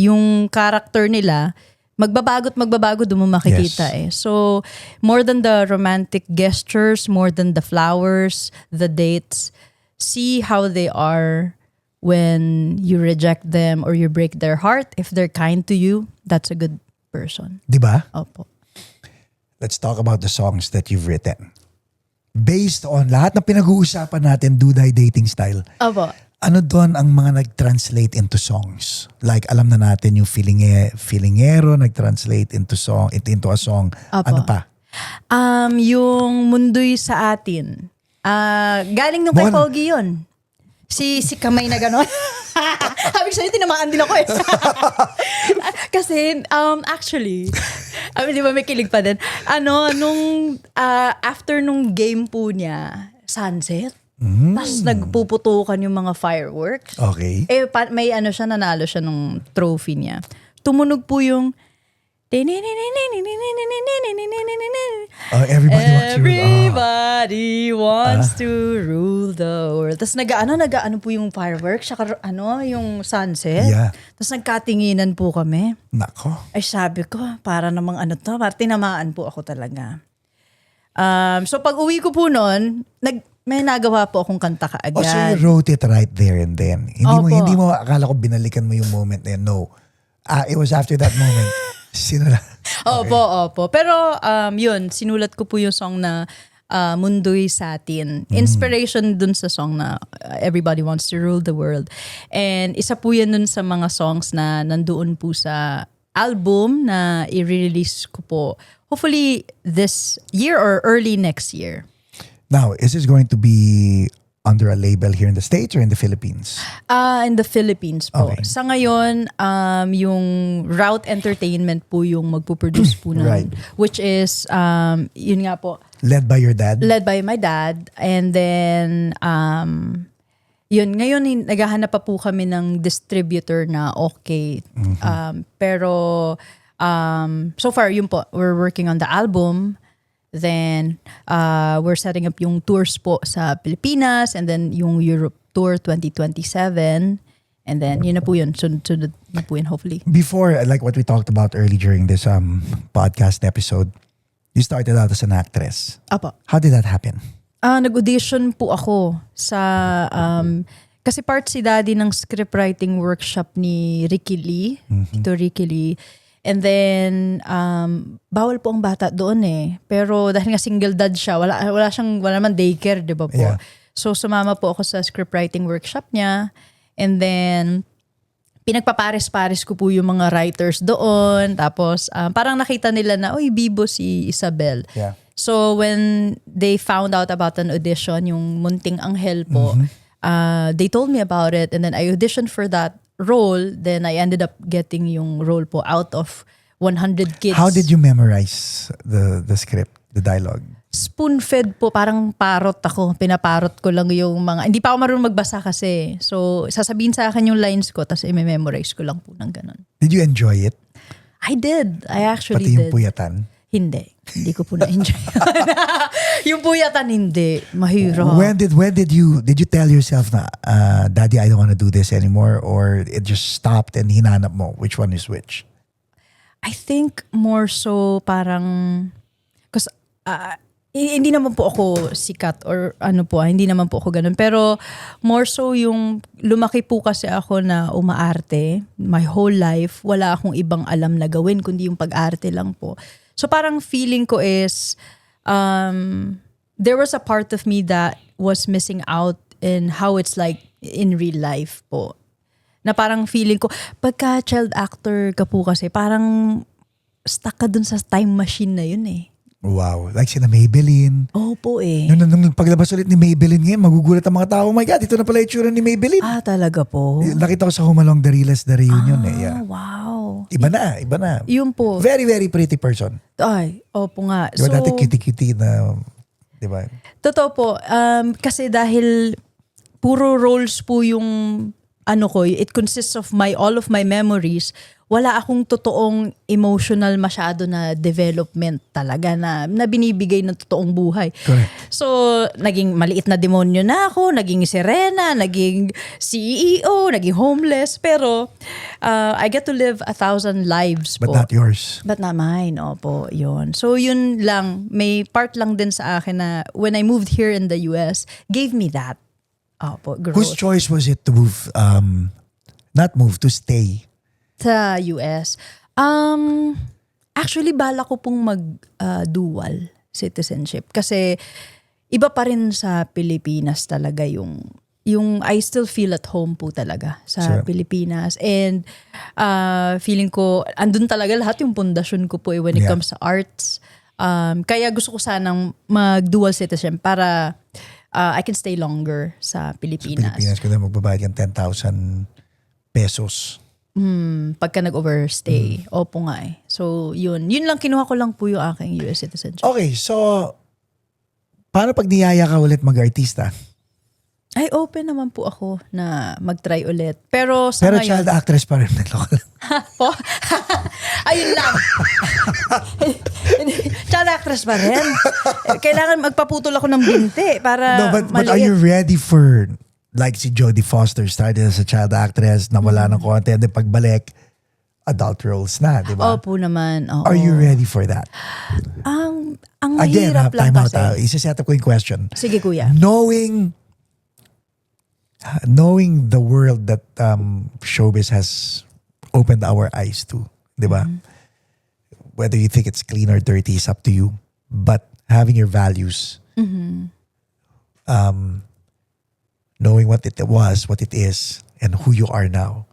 yung character nila magbabago doon mo makikita Yes. So, more than the romantic gestures, more than the flowers, the dates, see how they are when you reject them or you break their heart. If they're kind to you, that's a good person. Di ba? Opo. Let's talk about the songs that you've written. Based on lahat na pinag-uusapan natin, Duday Dating Style, Opo. ano doon ang mga nag-translate into songs? Like, alam na natin yung Feelingero, nag-translate into a song. Apo. Ano pa? Yung Mundo'y sa Atin. Galing nung kay Bon. Pogi yun. Si kamay na gano'n. Sabi ko sa'yo, tinamaan din ako eh. Kasi, actually, di ba may kilig pa din? After nung game po niya, sunset, tapos nagpuputukan yung mga fireworks. Okay. May nanalo siya nung trophy niya. Tumunog po yung everybody wants to rule the world. Tapos nag-ano po yung fireworks, saka yung sunset. Yeah. Tapos nagkatinginan po kami. Nako. Ay sabi ko, para namang para tinamaan po ako talaga. So pag uwi ko po noon, may nagawa po akong kanta kaagad. Oh, so you wrote it right there and then. Opo. Hindi mo akala ko binalikan mo yung moment na yun. No. It was after that moment. Sinulat. Okay. Opo. Pero yun, sinulat ko po yung song na Mundo'y sa Atin. Inspiration dun sa song na Everybody Wants to Rule the World. And isa po yan dun sa mga songs na nandoon po sa album na i-release ko po. Hopefully this year or early next year. Now, is this going to be under a label here in the States or in the Philippines? In the Philippines po. Okay. Sa ngayon, yung Route Entertainment po yung magpo-produce po nun. Right. Which is, yun nga po, Led by your dad? led by my dad. And then, yun, ngayon naghahanap pa po kami ng distributor na okay. Pero, so far, yun po, we're working on the album. Then, we're setting up yung tours po sa Pilipinas and then yung Europe Tour 2027. And then, yun na po yun. Sunod na po yun, hopefully. Before, like what we talked about early during this podcast episode, you started out as an actress. Apo. How did that happen? Nag-audition po ako sa... kasi part si Daddy ng scriptwriting workshop ni Ricky Lee. Ito Ricky Lee. And then, bawal po ang bata doon eh. Pero dahil nga single dad siya, wala naman daycare, di ba po? Yeah. So, sumama po ako sa scriptwriting workshop niya. And then, pinagpapares-pares ko po yung mga writers doon. Tapos, parang nakita nila na, oy, bibo si Isabel. Yeah. So, when they found out about an audition, yung Munting Anghel po, they told me about it. And then, I auditioned for that role. Then, I ended up getting yung role po out of 100 kids. How did you memorize the script, the dialogue? Spoon-fed po, parang parot ako. Pinaparot ko lang yung mga... Hindi pa ako marunong magbasa kasi. So, sasabihin sa akin yung lines ko, tapos i-memorize ko lang po ng ganun. Did you enjoy it? I did. I actually Pati yung did. puyatan? Hindi. Hindi ko po na-enjoy. Yung puyatan, hindi. Mahirap. When did you tell yourself na, Daddy, I don't want to do this anymore, or it just stopped and hinanap mo? Which one is which? I think more so parang... Because hindi naman po ako sikat or hindi naman po ako ganun. Pero more so yung lumaki po kasi ako na umaarte. My whole life, wala akong ibang alam na gawin kundi yung pag-arte lang po. So parang feeling ko is there was a part of me that was missing out in how it's like in real life po. Na parang feeling ko, pagka child actor ka po kasi, parang stuck ka dun sa time machine na yun eh. Wow. Like sina Maybelline. Opo eh. Nung paglabas ulit ni Maybelline ngayon, magugulat ang mga tao, oh my God, ito na pala yung tsura ni Maybelline. Talaga po? Nakita ko sa Home Along the Riles, the reunion eh. Yeah. Wow. Iba na. Yun po. Very, very pretty person. Ay, opo nga. Diba dati cutie-cutie na, diba? Totoo po. Kasi dahil puro roles po yung it consists of all of my memories. Wala akong totoong emotional masyado na development talaga na binibigay ng totoong buhay. Correct. So, naging maliit na demonyo na ako, naging sirena, naging CEO, naging homeless. Pero, I get to live 1,000 lives po. But not yours. But not mine, opo, yun. So yun lang, may part lang din sa akin na when I moved here in the US, gave me that. Opo, growth. Whose choice was it to move, to stay? Sa US. Actually, bala ko pong mag-dual citizenship. Kasi iba pa rin sa Pilipinas talaga yung I still feel at home po talaga sa Sure. Pilipinas. And feeling ko, andun talaga lahat yung pundasyon ko po when it Yeah. comes to arts. Kaya gusto ko sanang mag-dual citizenship para I can stay longer sa Pilipinas. Pilipinas ko na magbabayad ng 10,000 pesos. Pagka nag-overstay. Opo nga eh. So, yun. Yun lang, kinuha ko lang po yung aking US citizenship. Okay, so, paano pag niyaya ka ulit mag-artista? Ay, open naman po ako na mag-try ulit. Pero sa Pero ngayon... child actress pa rin. Naloko lang. Po? Ayun lang. Child actress pa rin. Kailangan magpaputol ako ng binti para No, but are you ready for, like si Jodie Foster started as a child actress, nawala ng konti, and then pagbalik, adult roles na, di ba? Opo naman. Oo. Are you ready for that? Ang Again, mahirap lang time out. kasi. Isa-set up ko yung question. Sige, kuya. Knowing the world that showbiz has opened our eyes to, di ba? Whether you think it's clean or dirty is up to you. But having your values, knowing what it was, what it is, and who you are now,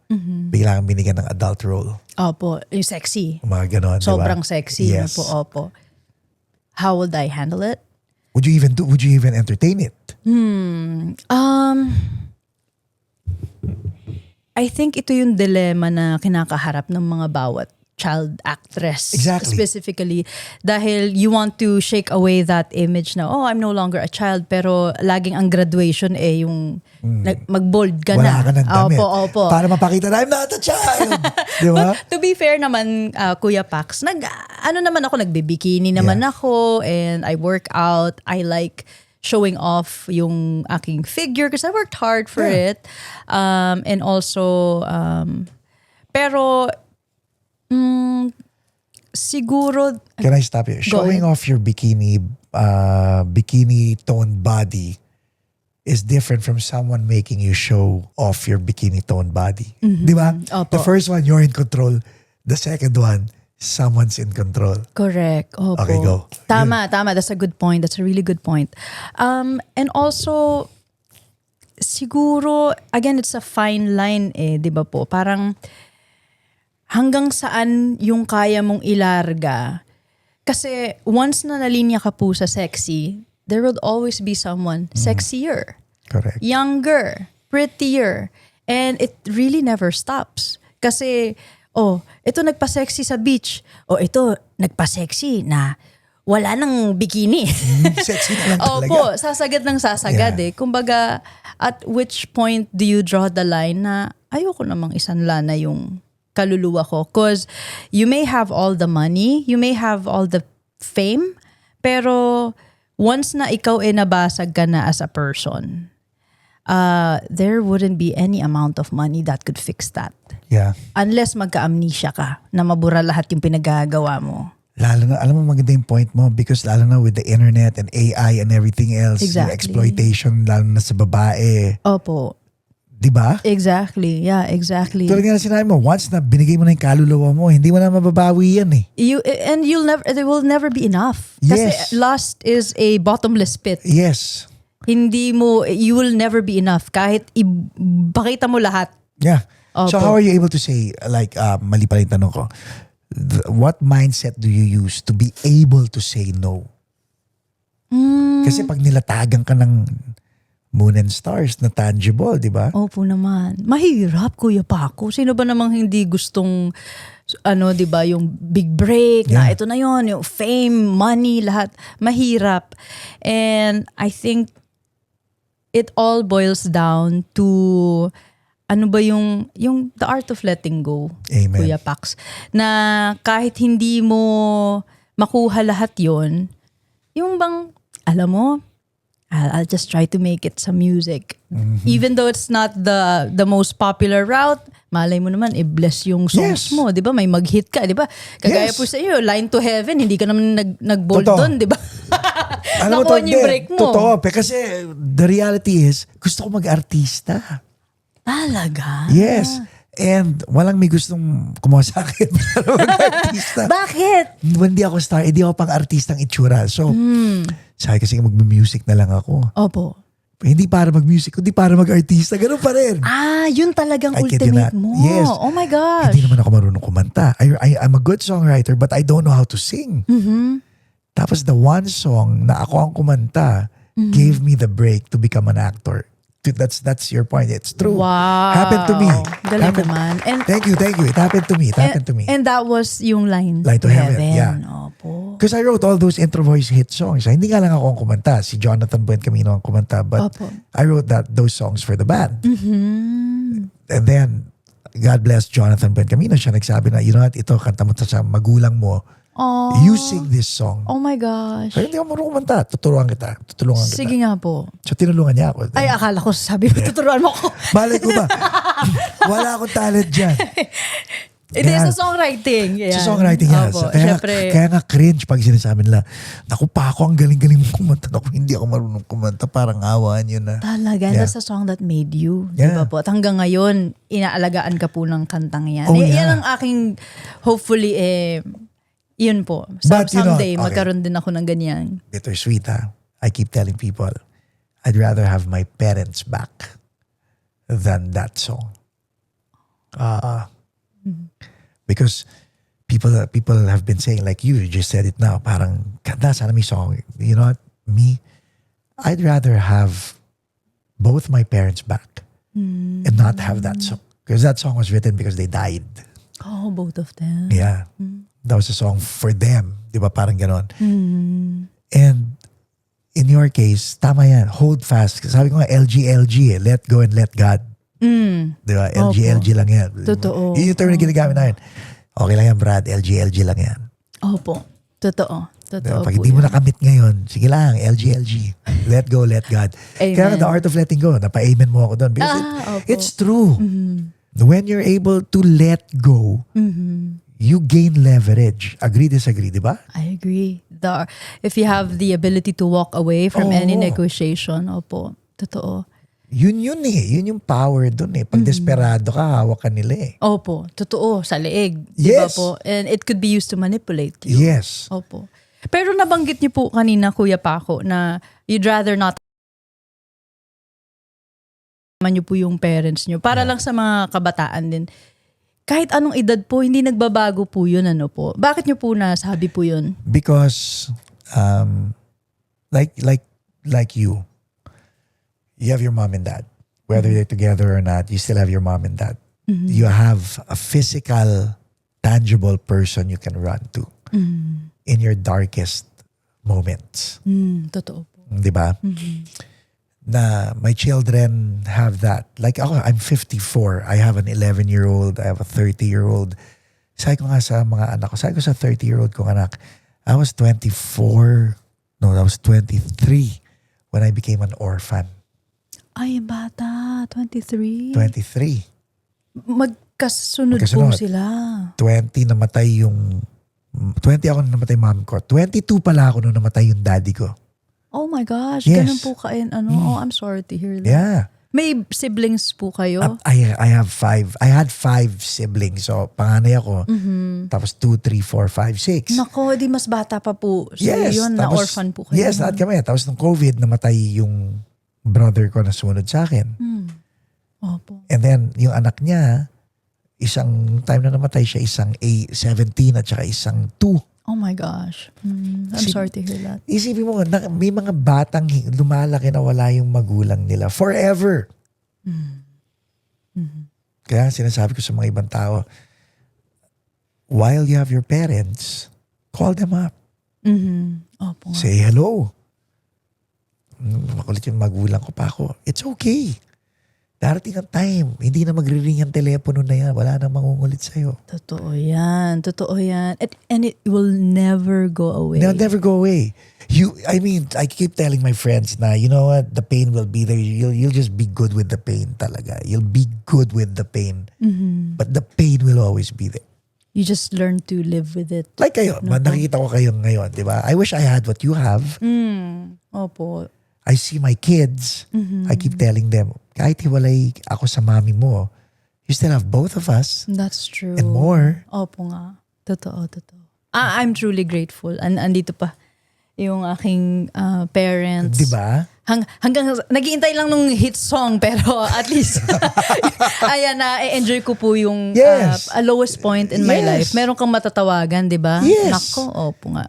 bigla kang binigyan ng adult role. Opo, yung sexy. Mga ganon, di ba? Sobrang sexy. Yes. Na po, opo. How would I handle it? Would you even entertain it? I think ito yung dilemma na kinakaharap ng mga bawat child actress. Exactly. Specifically. Dahil you want to shake away that image na, I'm no longer a child. Pero laging ang graduation yung mag-bold ka na. Wala ka ng damit. Opo. Para mapakita na, I'm not a child. Di ba? But to be fair naman, Kuya Pax, nagbibikini naman Yeah. ako and I work out. I like showing off yung aking figure because I worked hard for Yeah. it. And also, pero siguro, Can I stop you? Showing ahead. off your bikini toned body is different from someone making you show off your bikini toned body. Di ba? Opo. The first one, you're in control. The second one, someone's in control. correct. Opo. Okay, go. Tama. That's a good point. That's a really good point. And also, siguro, again, it's a fine line di ba po? Parang, hanggang saan yung kaya mong ilarga. Kasi once na nalinya ka po sa sexy, there will always be someone sexier, Correct. younger, prettier. And it really never stops. Kasi, ito nagpa-sexy sa beach. Ito nagpa-sexy na wala nang bikini. Sexy na lang talaga. Opo, sasagad ng sasagad Yeah. Kumbaga, at which point do you draw the line na ayoko namang isanla na yung kaluluwa ko? Because you may have all the money, you may have all the fame, pero once na ikaw nabasag ka na as a person, there wouldn't be any amount of money that could fix that. Yeah. Unless magka-amnesia ka na mabura lahat yung pinagagawa mo. Lalo na, alam mo maganda yung point mo because lalo na with the internet and AI and everything else, yung Exactly. exploitation lalo na sa babae. Opo. Di ba? Exactly. Yeah, exactly. Tulad nga na sinabi mo, once na binigay mo na yung kaluluwa mo, hindi mo na mababawi yan eh. There will never be enough. Kasi Yes. lust is a bottomless pit. Yes. You will never be enough kahit ipakita mo lahat. Yeah. So how are you able to say, like, mali pala yung tanong ko, what mindset do you use to be able to say no? Kasi pag nilatagan ka ng moon and stars na tangible, di ba? Opo naman. Mahirap, Kuya Paco. Sino ba namang hindi gustong, di ba, yung big break, na ito na yon, yung fame, money, lahat. Mahirap. And I think it all boils down to, the art of letting go, Amen. Kuya Pax. Na kahit hindi mo makuha lahat yon, yung bang, alam mo, I'll just try to make it some music. Even though it's not the most popular route, malay mo naman, i-bless yung songs mo. Di ba? May mag-hit ka, di ba? Kagaya po sa iyo, Line to Heaven, hindi ka naman nag-bold doon, di ba? Alam mo, Nakuha niyo yung break mo. Totoo. Kasi the reality is, gusto ko mag-artista. Talaga? Yes. And walang may gustong kumuha sa akin para mag-artista. Bakit? Hindi ako star, hindi ako pang artistang itsura. So, sabi kasi mag-music na lang ako. Opo. Hindi para mag-music, kundi para mag-artista. Ganun pa rin. Yun talagang I kid you ultimate not. mo. Yes. Oh my gosh. Hindi naman ako marunong kumanta. I'm a good songwriter, but I don't know how to sing. Tapos the one song na ako ang kumanta gave me the break to become an actor. That's your point. It's true. Wow. Happened to me. Galing naman. And, Thank you. It happened to me. And that was yung Line Line to Heaven, yeah. Opo. Because I wrote all those intro voice hit songs. Hindi nga lang ako ang kumanta. Si Jonathan Buencamino ang kumanta. But Opo. I wrote those songs for the band. And then, God bless Jonathan Buencamino. Siya nagsabi na, you know what, ito, kanta mo sa magulang mo. Oh. You sing this song. Oh my gosh. So, hindi ako marunong kumanta. Tutulungan kita. Sige nga po. So, tinulungan niya ako. Ay, akala ko sabi mo, tuturuan mo ko. Malay ko ba? Wala akong talent dyan. It is sa songwriting. Yan. Sa songwriting, yes. Opo, Kaya, syempre. kaya nga cringe pag sinasabi nila, naku pa ako, ang galing-galing mo kumanta. Naku, hindi ako marunong kumanta. Parang awaan yun na. Talaga, Yeah. that's a song that made you. Yeah. Diba po? At hanggang ngayon, inaalagaan ka po ng kantang yan. Oh, yeah. Yan ang aking, hopefully, yun po. But, you know, Someday, okay. magkaroon din ako ng ganyan. Bittersweet, ha? I keep telling people, I'd rather have my parents back than that song. Because people have been saying, like you just said it now, parang, ganda, sana may song. You know what? Me, I'd rather have both my parents back and not have that song. Because that song was written because they died. Oh, both of them. Yeah. That was a song for them. Di ba? Parang ganon. And in your case, tama yan. Hold fast. Sabi ko nga, LG, let go and let God. Di ba? LG lang yan. Totoo. Yun yung term na ginagamit namin. Okay lang yan, Brad. LG lang yan. Opo. Totoo. Totoo Pag po hindi mo yun. nakamit ngayon, sige lang, LG. Let go, let God. Amen. Kaya the art of letting go, napa-amen mo ako doon. Because Opo. it's true. When you're able to let go, you gain leverage. Agree, disagree, di ba? I agree. If you have the ability to walk away from any Oo. negotiation, opo. Totoo. Yun eh. Yun yung power dun eh. Pag desperado ka, hawak ka nila eh. Opo. Totoo. Sa leeg. Diba Yes. po? And it could be used to manipulate you. Yes. Opo. Pero nabanggit niyo po kanina, Kuya Paco, na you'd rather not niyo po yung parents niyo. Para lang sa mga kabataan din. Kahit anong edad po, hindi nagbabago po yun, ano po. Bakit niyo po nasabi po yun? Because, like you have your mom and dad. Whether they're together or not, you still have your mom and dad. You have a physical, tangible person you can run to in your darkest moments. Totoo po. Di ba? Na my children have that. Like ako, I'm 54. I have an 11-year-old. I have a 30-year-old. Sabi ko nga sa mga anak ko, sabi ko sa 30-year-old kong anak, I was 23 when I became an orphan. Ay, bata. 23. 23. Magkasunod po Magkasunod. sila. 20 namatay yung... 20 ako nung namatay mom ko. 22 pala ako nung namatay yung daddy ko. Oh my gosh. Yes. Ganun po kain. Oh, I'm sorry to hear that. Yeah. May siblings po kayo? I have 5. I had 5 siblings. So, panganay ako. Tapos 2, 3, 4, 5, 6. Nako, di mas bata pa po. So yun, na orphan po kayo. Yes, lahat kami. Tapos nung COVID, namatay yung brother ko na sumunod sa akin. Opo. And then, yung anak niya, Isang time na namatay siya, isang 17 at saka isang 2. Oh my gosh. I'm sorry to hear that. Isipin mo, may mga batang lumalaki na wala yung magulang nila. Forever. Kaya sinasabi ko sa mga ibang tao, while you have your parents, call them up. Opo nga. Say hello. Makulit yung magulang ko pa ako. It's okay. Darating ang time. Hindi na magre-ring ang telepono na yan. Wala nang mangungulit sa'yo. Totoo yan. Totoo yan. And it will never go away. They'll never go away. I keep telling my friends na, you know what, the pain will be there. You'll just be good with the pain talaga. You'll be good with the pain. But the pain will always be there. You just learn to live with it. Like kayo, nakikita ko kayo ngayon, di ba? I wish I had what you have. Opo. I see my kids. I keep telling them, kahit hiwalay ako sa mami mo, you still have both of us. That's true. And more. Opo nga. Totoo. I'm truly grateful. Andito pa yung aking parents. Di ba? Hanggang naghihintay lang nung hit song pero at least ayan na-enjoy ko po yung Yes. lowest point in my life. Meron kang matatawagan, di ba? Yes. Nako, opo nga.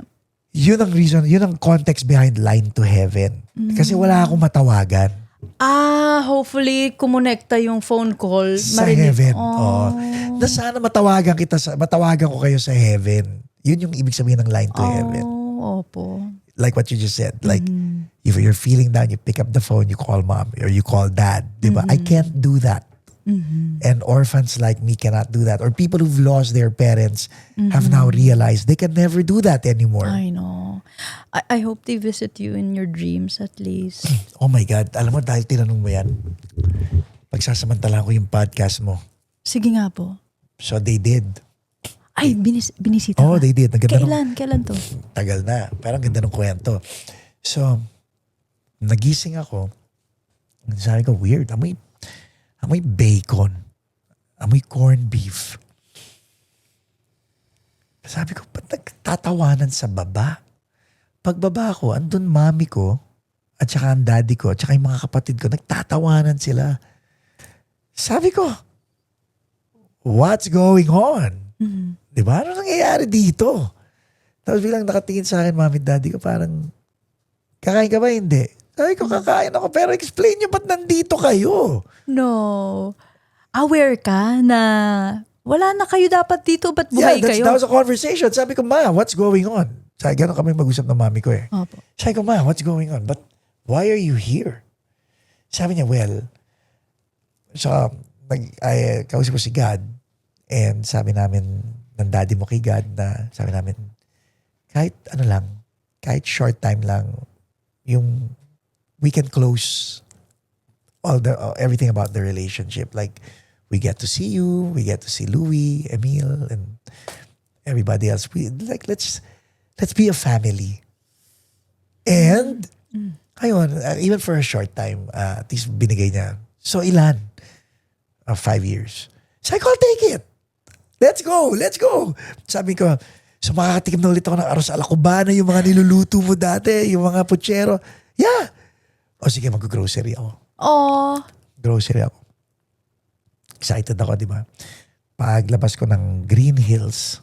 Yun ang reason, yun ang context behind Line to Heaven. Kasi wala akong matawagan. Hopefully kumonekta yung phone call. Sa marinig. heaven. Oh. Na sana matawagan ko kayo sa heaven. Yun yung ibig sabihin ng Line to Heaven. Opo. Like what you just said. Like, if you're feeling down, you pick up the phone, you call mom or you call dad. Diba? I can't do that. And orphans like me cannot do that. Or people who've lost their parents have now realized they can never do that anymore. I know. I hope they visit you in your dreams at least. Oh my God. Alam mo, dahil tinanong mo yan, pagsasamantala ko yung podcast mo. Sige nga po. So they did. Ay, binisita Oh, ka. they did. Kailan to? Tagal na. Parang ganda ng kwento. So, nagising ako. Sabi ko, weird. Amoy bacon. Amoy corned beef. Sabi ko, ba't nagtatawanan sa baba? Pagbaba ko, andun mami ko, at saka ang daddy ko, at saka yung mga kapatid ko, nagtatawanan sila. Sabi ko, what's going on? Diba? Ano nangyayari dito? Tapos bilang nakatingin sa akin, mami at daddy ko, parang, kakain ka ba? Hindi. Sabi ko, kakain ako. Pero explain nyo, ba't nandito kayo? No. Aware ka na wala na kayo dapat dito, ba't buhay kayo? That was a conversation. Sabi ko, ma, what's going on? Sabi, gano'n kami mag-usap ng mami ko eh. Opo. Sabi ko, ma, what's going on? But why are you here? Sabi niya, well, so, kausap ko si God and sabi namin ng daddy mo kay God na sabi namin, kahit ano lang, kahit short time lang, yung we can close everything about the relationship. Like, we get to see you, we get to see Louie, Emil, and everybody else. Let's be a family. And, ayun, even for a short time, at least binigay niya. So, ilan? 5 years. Sabi ko, I'll take it. Let's go. Sabi ko, so makakatikim na ulit ako ng aros alacubana, yung mga niluluto mo dati, yung mga puchero. Yeah. O sige, mag-grocery ako. Oh. Grocery ako. Excited ako, di ba? Paglabas ko ng Green Hills,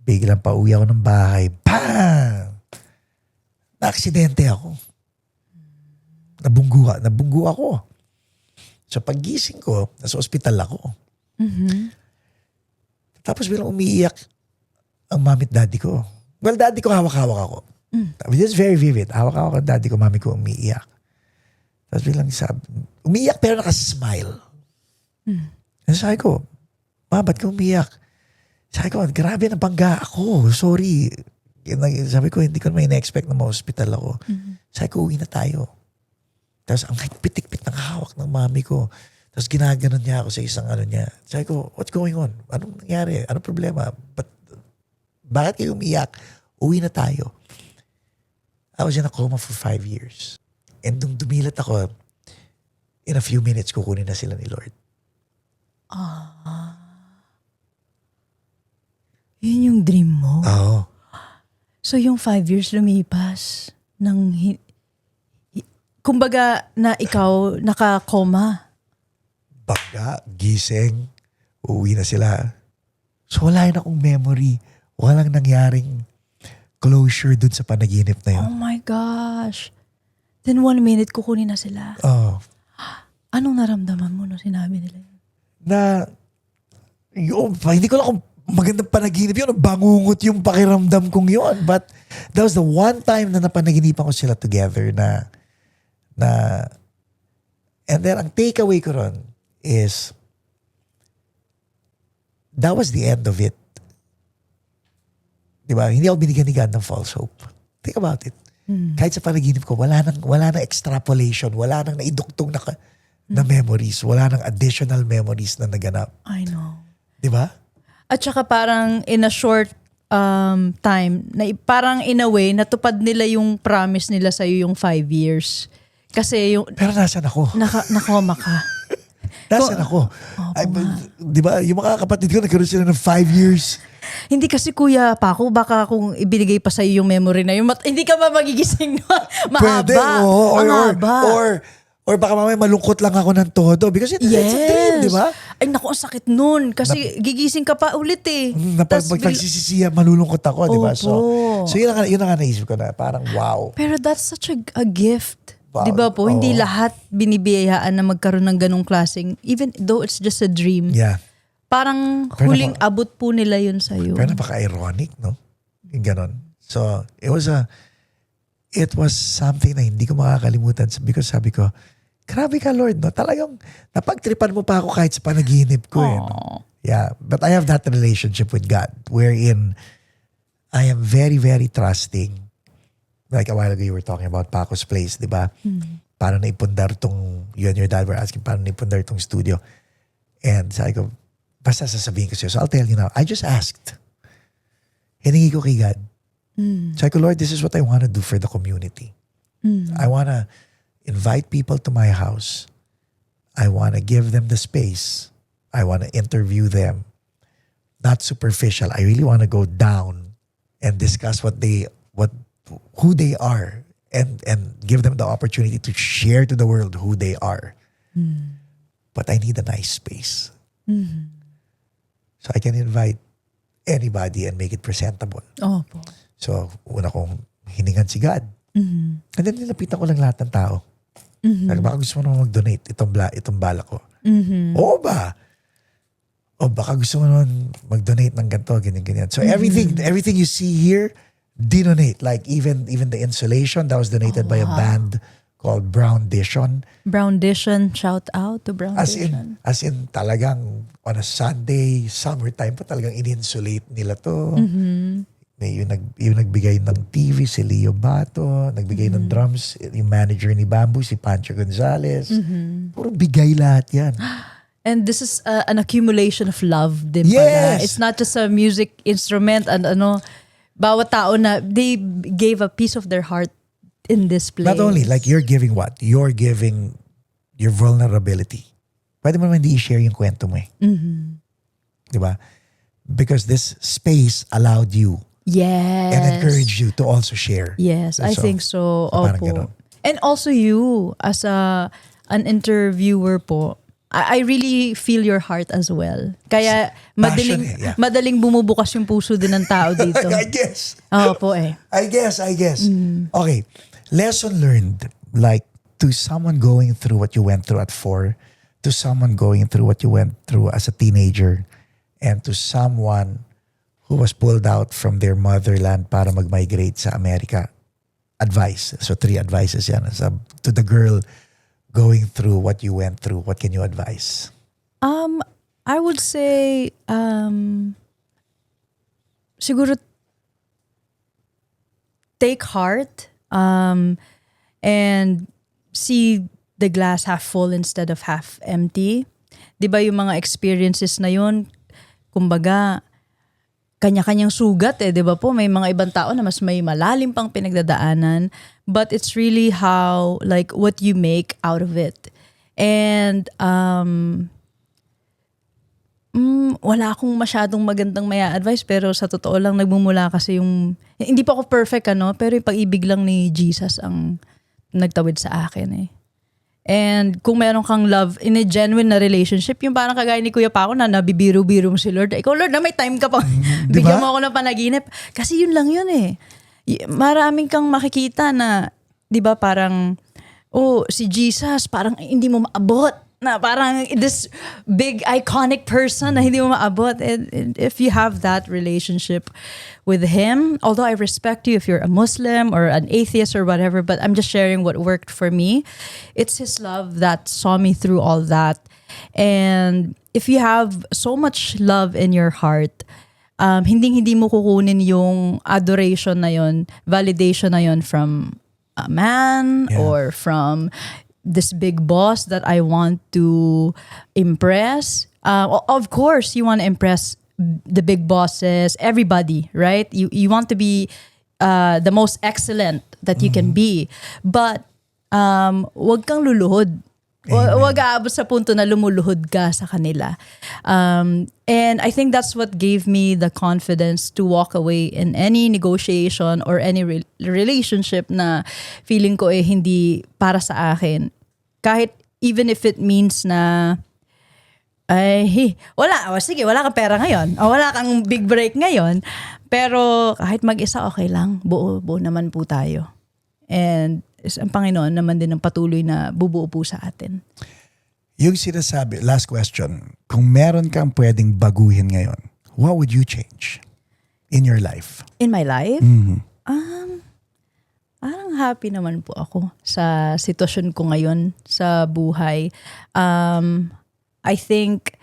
biglang pauwi ako ng bahay. Bang! Na-aksidente ako. Nabunggu ako. So paggising ko, nasa ospital ako. Tapos bilang umiiyak ang mami at daddy ko. Well, daddy ko hawak-hawak ako. This is very vivid. Hawak-hawak ang daddy ko, mami ko umiiyak. Tapos bilang umiiyak pero nakasmile. Sabi ko, ma, ba't ka umiiyak? Sabi ko, grabe nabangga ako. Sorry. Sabi ko, hindi ko naman ina-expect na ma-hospital ako. Sabi ko, uwi na tayo. Tapos ang pitik-pit ng hawak ng mami ko. Tapos ginaganon niya ako sa isang ano niya. Sabi ko, what's going on? Anong nangyari? Anong problema? Bakit kayo umiyak? Uwi na tayo. I was in a coma for 5 years. And nung dumilat ako, in a few minutes, kukunin na sila ni Lord. Yun yung dream mo? Oo. So yung 5 years lumipas ng kumbaga na ikaw nakakoma. Bangga, gising, uuwi na sila. So wala yun akong memory. Walang nangyaring closure dun sa panaginip na yun. Oh my gosh. Then 1 minute, kukunin na sila. Oh. Anong naramdaman mo nung sinabi nila yun? Na, hindi ko lang kung magandang panaginip yun. Bangungot yung pakiramdam kong yun. But that was the one time na napanaginipan ko sila together na and then ang takeaway ko ron is that was the end of it. Diba? Hindi ako binigyan ni God ng false hope. Think about it. Kahit sa panaginip ko, wala nang extrapolation, wala nang naidugtong na memories, wala nang additional memories na naganap. I know. Diba? At saka parang in a short time, na parang in a way, natupad nila yung promise nila sa'yo yung 5 years. Kasi yung, Pero nasan ako? nakoma ka. Nasan ako? Di ba? Yung mga kapatid ko, nagkaroon sila ng 5 years. Hindi kasi Kuya Paco, baka kung ibinigay pa sa'yo yung memory na yun, hindi ka ba magigising nun? Mahaba. Pwede, oo. Mahaba. Or baka mamaya malungkot lang ako ng todo. Because it's a dream, di ba? Ay naku, ang sakit nun. Kasi gigising ka pa ulit eh. Tas Nagsisisiya, malulungkot ako, di ba? Opo. So yun ang naisip ko na parang wow. Pero that's such a gift. Wow. Di ba po? Hindi Oo. lahat binibiyayaan na magkaroon ng ganong klaseng, even though it's just a dream. Yeah. Parang Pero huling abot po nila yun sa'yo. Pero napaka-ironic, no? Yung ganon. So, it was something na hindi ko makakalimutan because sabi ko, grabe ka Lord, no? Talagang napagtripan mo pa ako kahit sa panaginip ko. Eh, no? Yeah. But I have that relationship with God wherein I am very, very trusting. Like a while ago, you were talking about Paco's Place, di ba? Paano naipundar tong, you and your dad were asking, paano naipundar tong studio? And sabi ko, basta sasabihin ko sa'yo. So I'll tell you now, I just asked. Hiningi ko kay God. Sabi ko, Lord, this is what I want to do for the community. I want to invite people to my house. I want to give them the space. I want to interview them. Not superficial. I really want to go down and discuss who they are and give them the opportunity to share to the world who they are. But I need a nice space. So I can invite anybody and make it presentable. Opo. So una kong hiningan si God. And then nilapitan ko lang lahat ng tao. Baka gusto mo naman mag-donate itong bala ko. Oo ba? O baka gusto mo naman mag-donate ng ganito, ganyan. So everything you see here, donate. Like even the insulation that was donated by a band called Brown Dishon. Brown Dishon, shout out to Brown Dishon. As in talagang on a Sunday, summertime pa talagang in-insulate nila to. May yung nagbigay ng TV si Leo Bato, nagbigay ng drums yung manager ni Bamboo si Pancho Gonzalez. Puro bigay lahat yan. And this is an accumulation of love din Yes! pala. It's not just a music instrument and bawat tao na they gave a piece of their heart in this place. Not only, like you're giving what? You're giving your vulnerability. Pwede mo naman hindi i-share yung kwento mo eh. Diba? Because this space allowed you Yes. and encouraged you to also share. Yes, I think so. Parang Opo. ganon. And also you, as an interviewer po, I really feel your heart as well. Kaya Passion eh, yeah. madaling bumubukas yung puso din ng tao dito. I guess. Opo eh. I guess. Okay. Lesson learned. Like to someone going through what you went through at 4, to someone going through what you went through as a teenager, and to someone who was pulled out from their motherland para mag-migrate sa Amerika. Advice. So 3 advices yan. So, to the girl going through what you went through, what can you advise? I would say siguro take heart and see the glass half full instead of half empty. 'Di ba yung mga experiences na yun, kumbaga kanya-kanyang sugat 'di ba po? May mga ibang tao na mas may malalim pang pinagdadaanan, but it's really how, like, what you make out of it. And wala akong masyadong magandang maya advice, pero sa totoo lang nagmumula kasi hindi pa ako perfect pero yung pag-ibig lang ni Jesus ang nagtawid sa akin eh. And kung meron kang love in a genuine na relationship, yung parang kagaya ni Kuya Paco na nabibiro-biro mo si Lord. Ikaw, Lord, na may time ka pa. Diba? Bigyan mo ako ng panaginip. Kasi yun lang yun eh. Maraming kang makikita na, di ba parang, si Jesus, parang hindi mo maabot. Na parang this big iconic person na hindi mo maabot. And if you have that relationship with him, although I respect you if you're a Muslim or an atheist or whatever, but I'm just sharing what worked for me. It's his love that saw me through all that. And if you have so much love in your heart, hindi mo kukunin yung adoration na yon, validation na yon from a man or from this big boss that I want to impress. Of course, you want to impress the big bosses, everybody, right? You want to be the most excellent that you can be. But wag kang luluhod. Wag aabot sa punto na lumuluhod ka sa kanila. And I think that's what gave me the confidence to walk away in any negotiation or any relationship na feeling ko hindi para sa akin. Kahit even if it means na wala kang pera ngayon. Wala kang big break ngayon. Pero kahit mag-isa, okay lang. Buo naman po tayo. And ang Panginoon naman din ang patuloy na bubuo po sa atin. Yung sinasabi, last question, kung meron kang pwedeng baguhin ngayon, what would you change in your life? In my life? Mm-hmm. Parang happy naman po ako sa sitwasyon ko ngayon sa buhay. I think,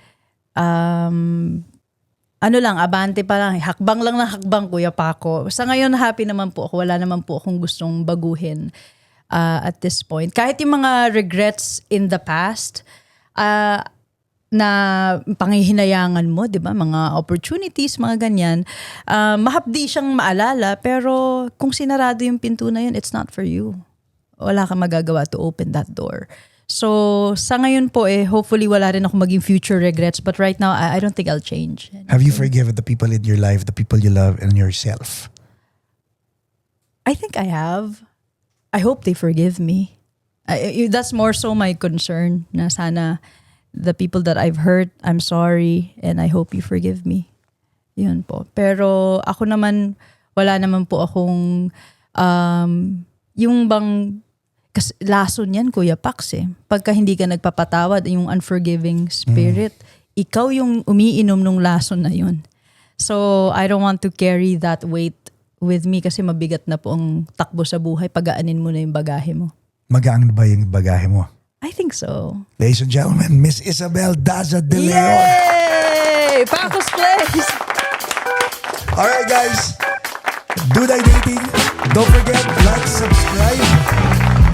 abante pa lang, hakbang lang na hakbang, Kuya Paco. Sa ngayon, happy naman po ako. Wala naman po akong gustong baguhin at this point. Kahit yung mga regrets in the past, na pangihinayangan mo, di ba? Mga opportunities, mga ganyan. Mahapdi siyang maalala, pero kung sinarado yung pinto na yun, it's not for you. Wala kang magagawa to open that door. So, sa ngayon po hopefully wala rin ako maging future regrets, but right now, I don't think I'll change. Have you forgiven the people in your life, the people you love, and yourself? I think I have. I hope they forgive me. That's more so my concern, na sana the people that I've hurt, I'm sorry, and I hope you forgive me. Yun po. Pero ako naman, wala naman po akong, yung bang, kasi lason yan, Kuya Pax Pagka hindi ka nagpapatawad, yung unforgiving spirit, ikaw yung umiinom nung lason na yun. So, I don't want to carry that weight with me kasi mabigat na po ang takbo sa buhay. Pagaanin mo na yung bagahe mo. Magaan na ba yung bagahe mo? I think so. Ladies and gentlemen, Miss Isabel Daza de Leon. Yay! Paco's Place! Alright guys, Duday Dating. Don't forget, like, subscribe,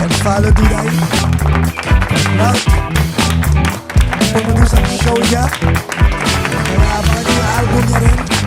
and follow Duday. Now, pumunta sa show niya. Kaya abangan niyo yung album niya rin.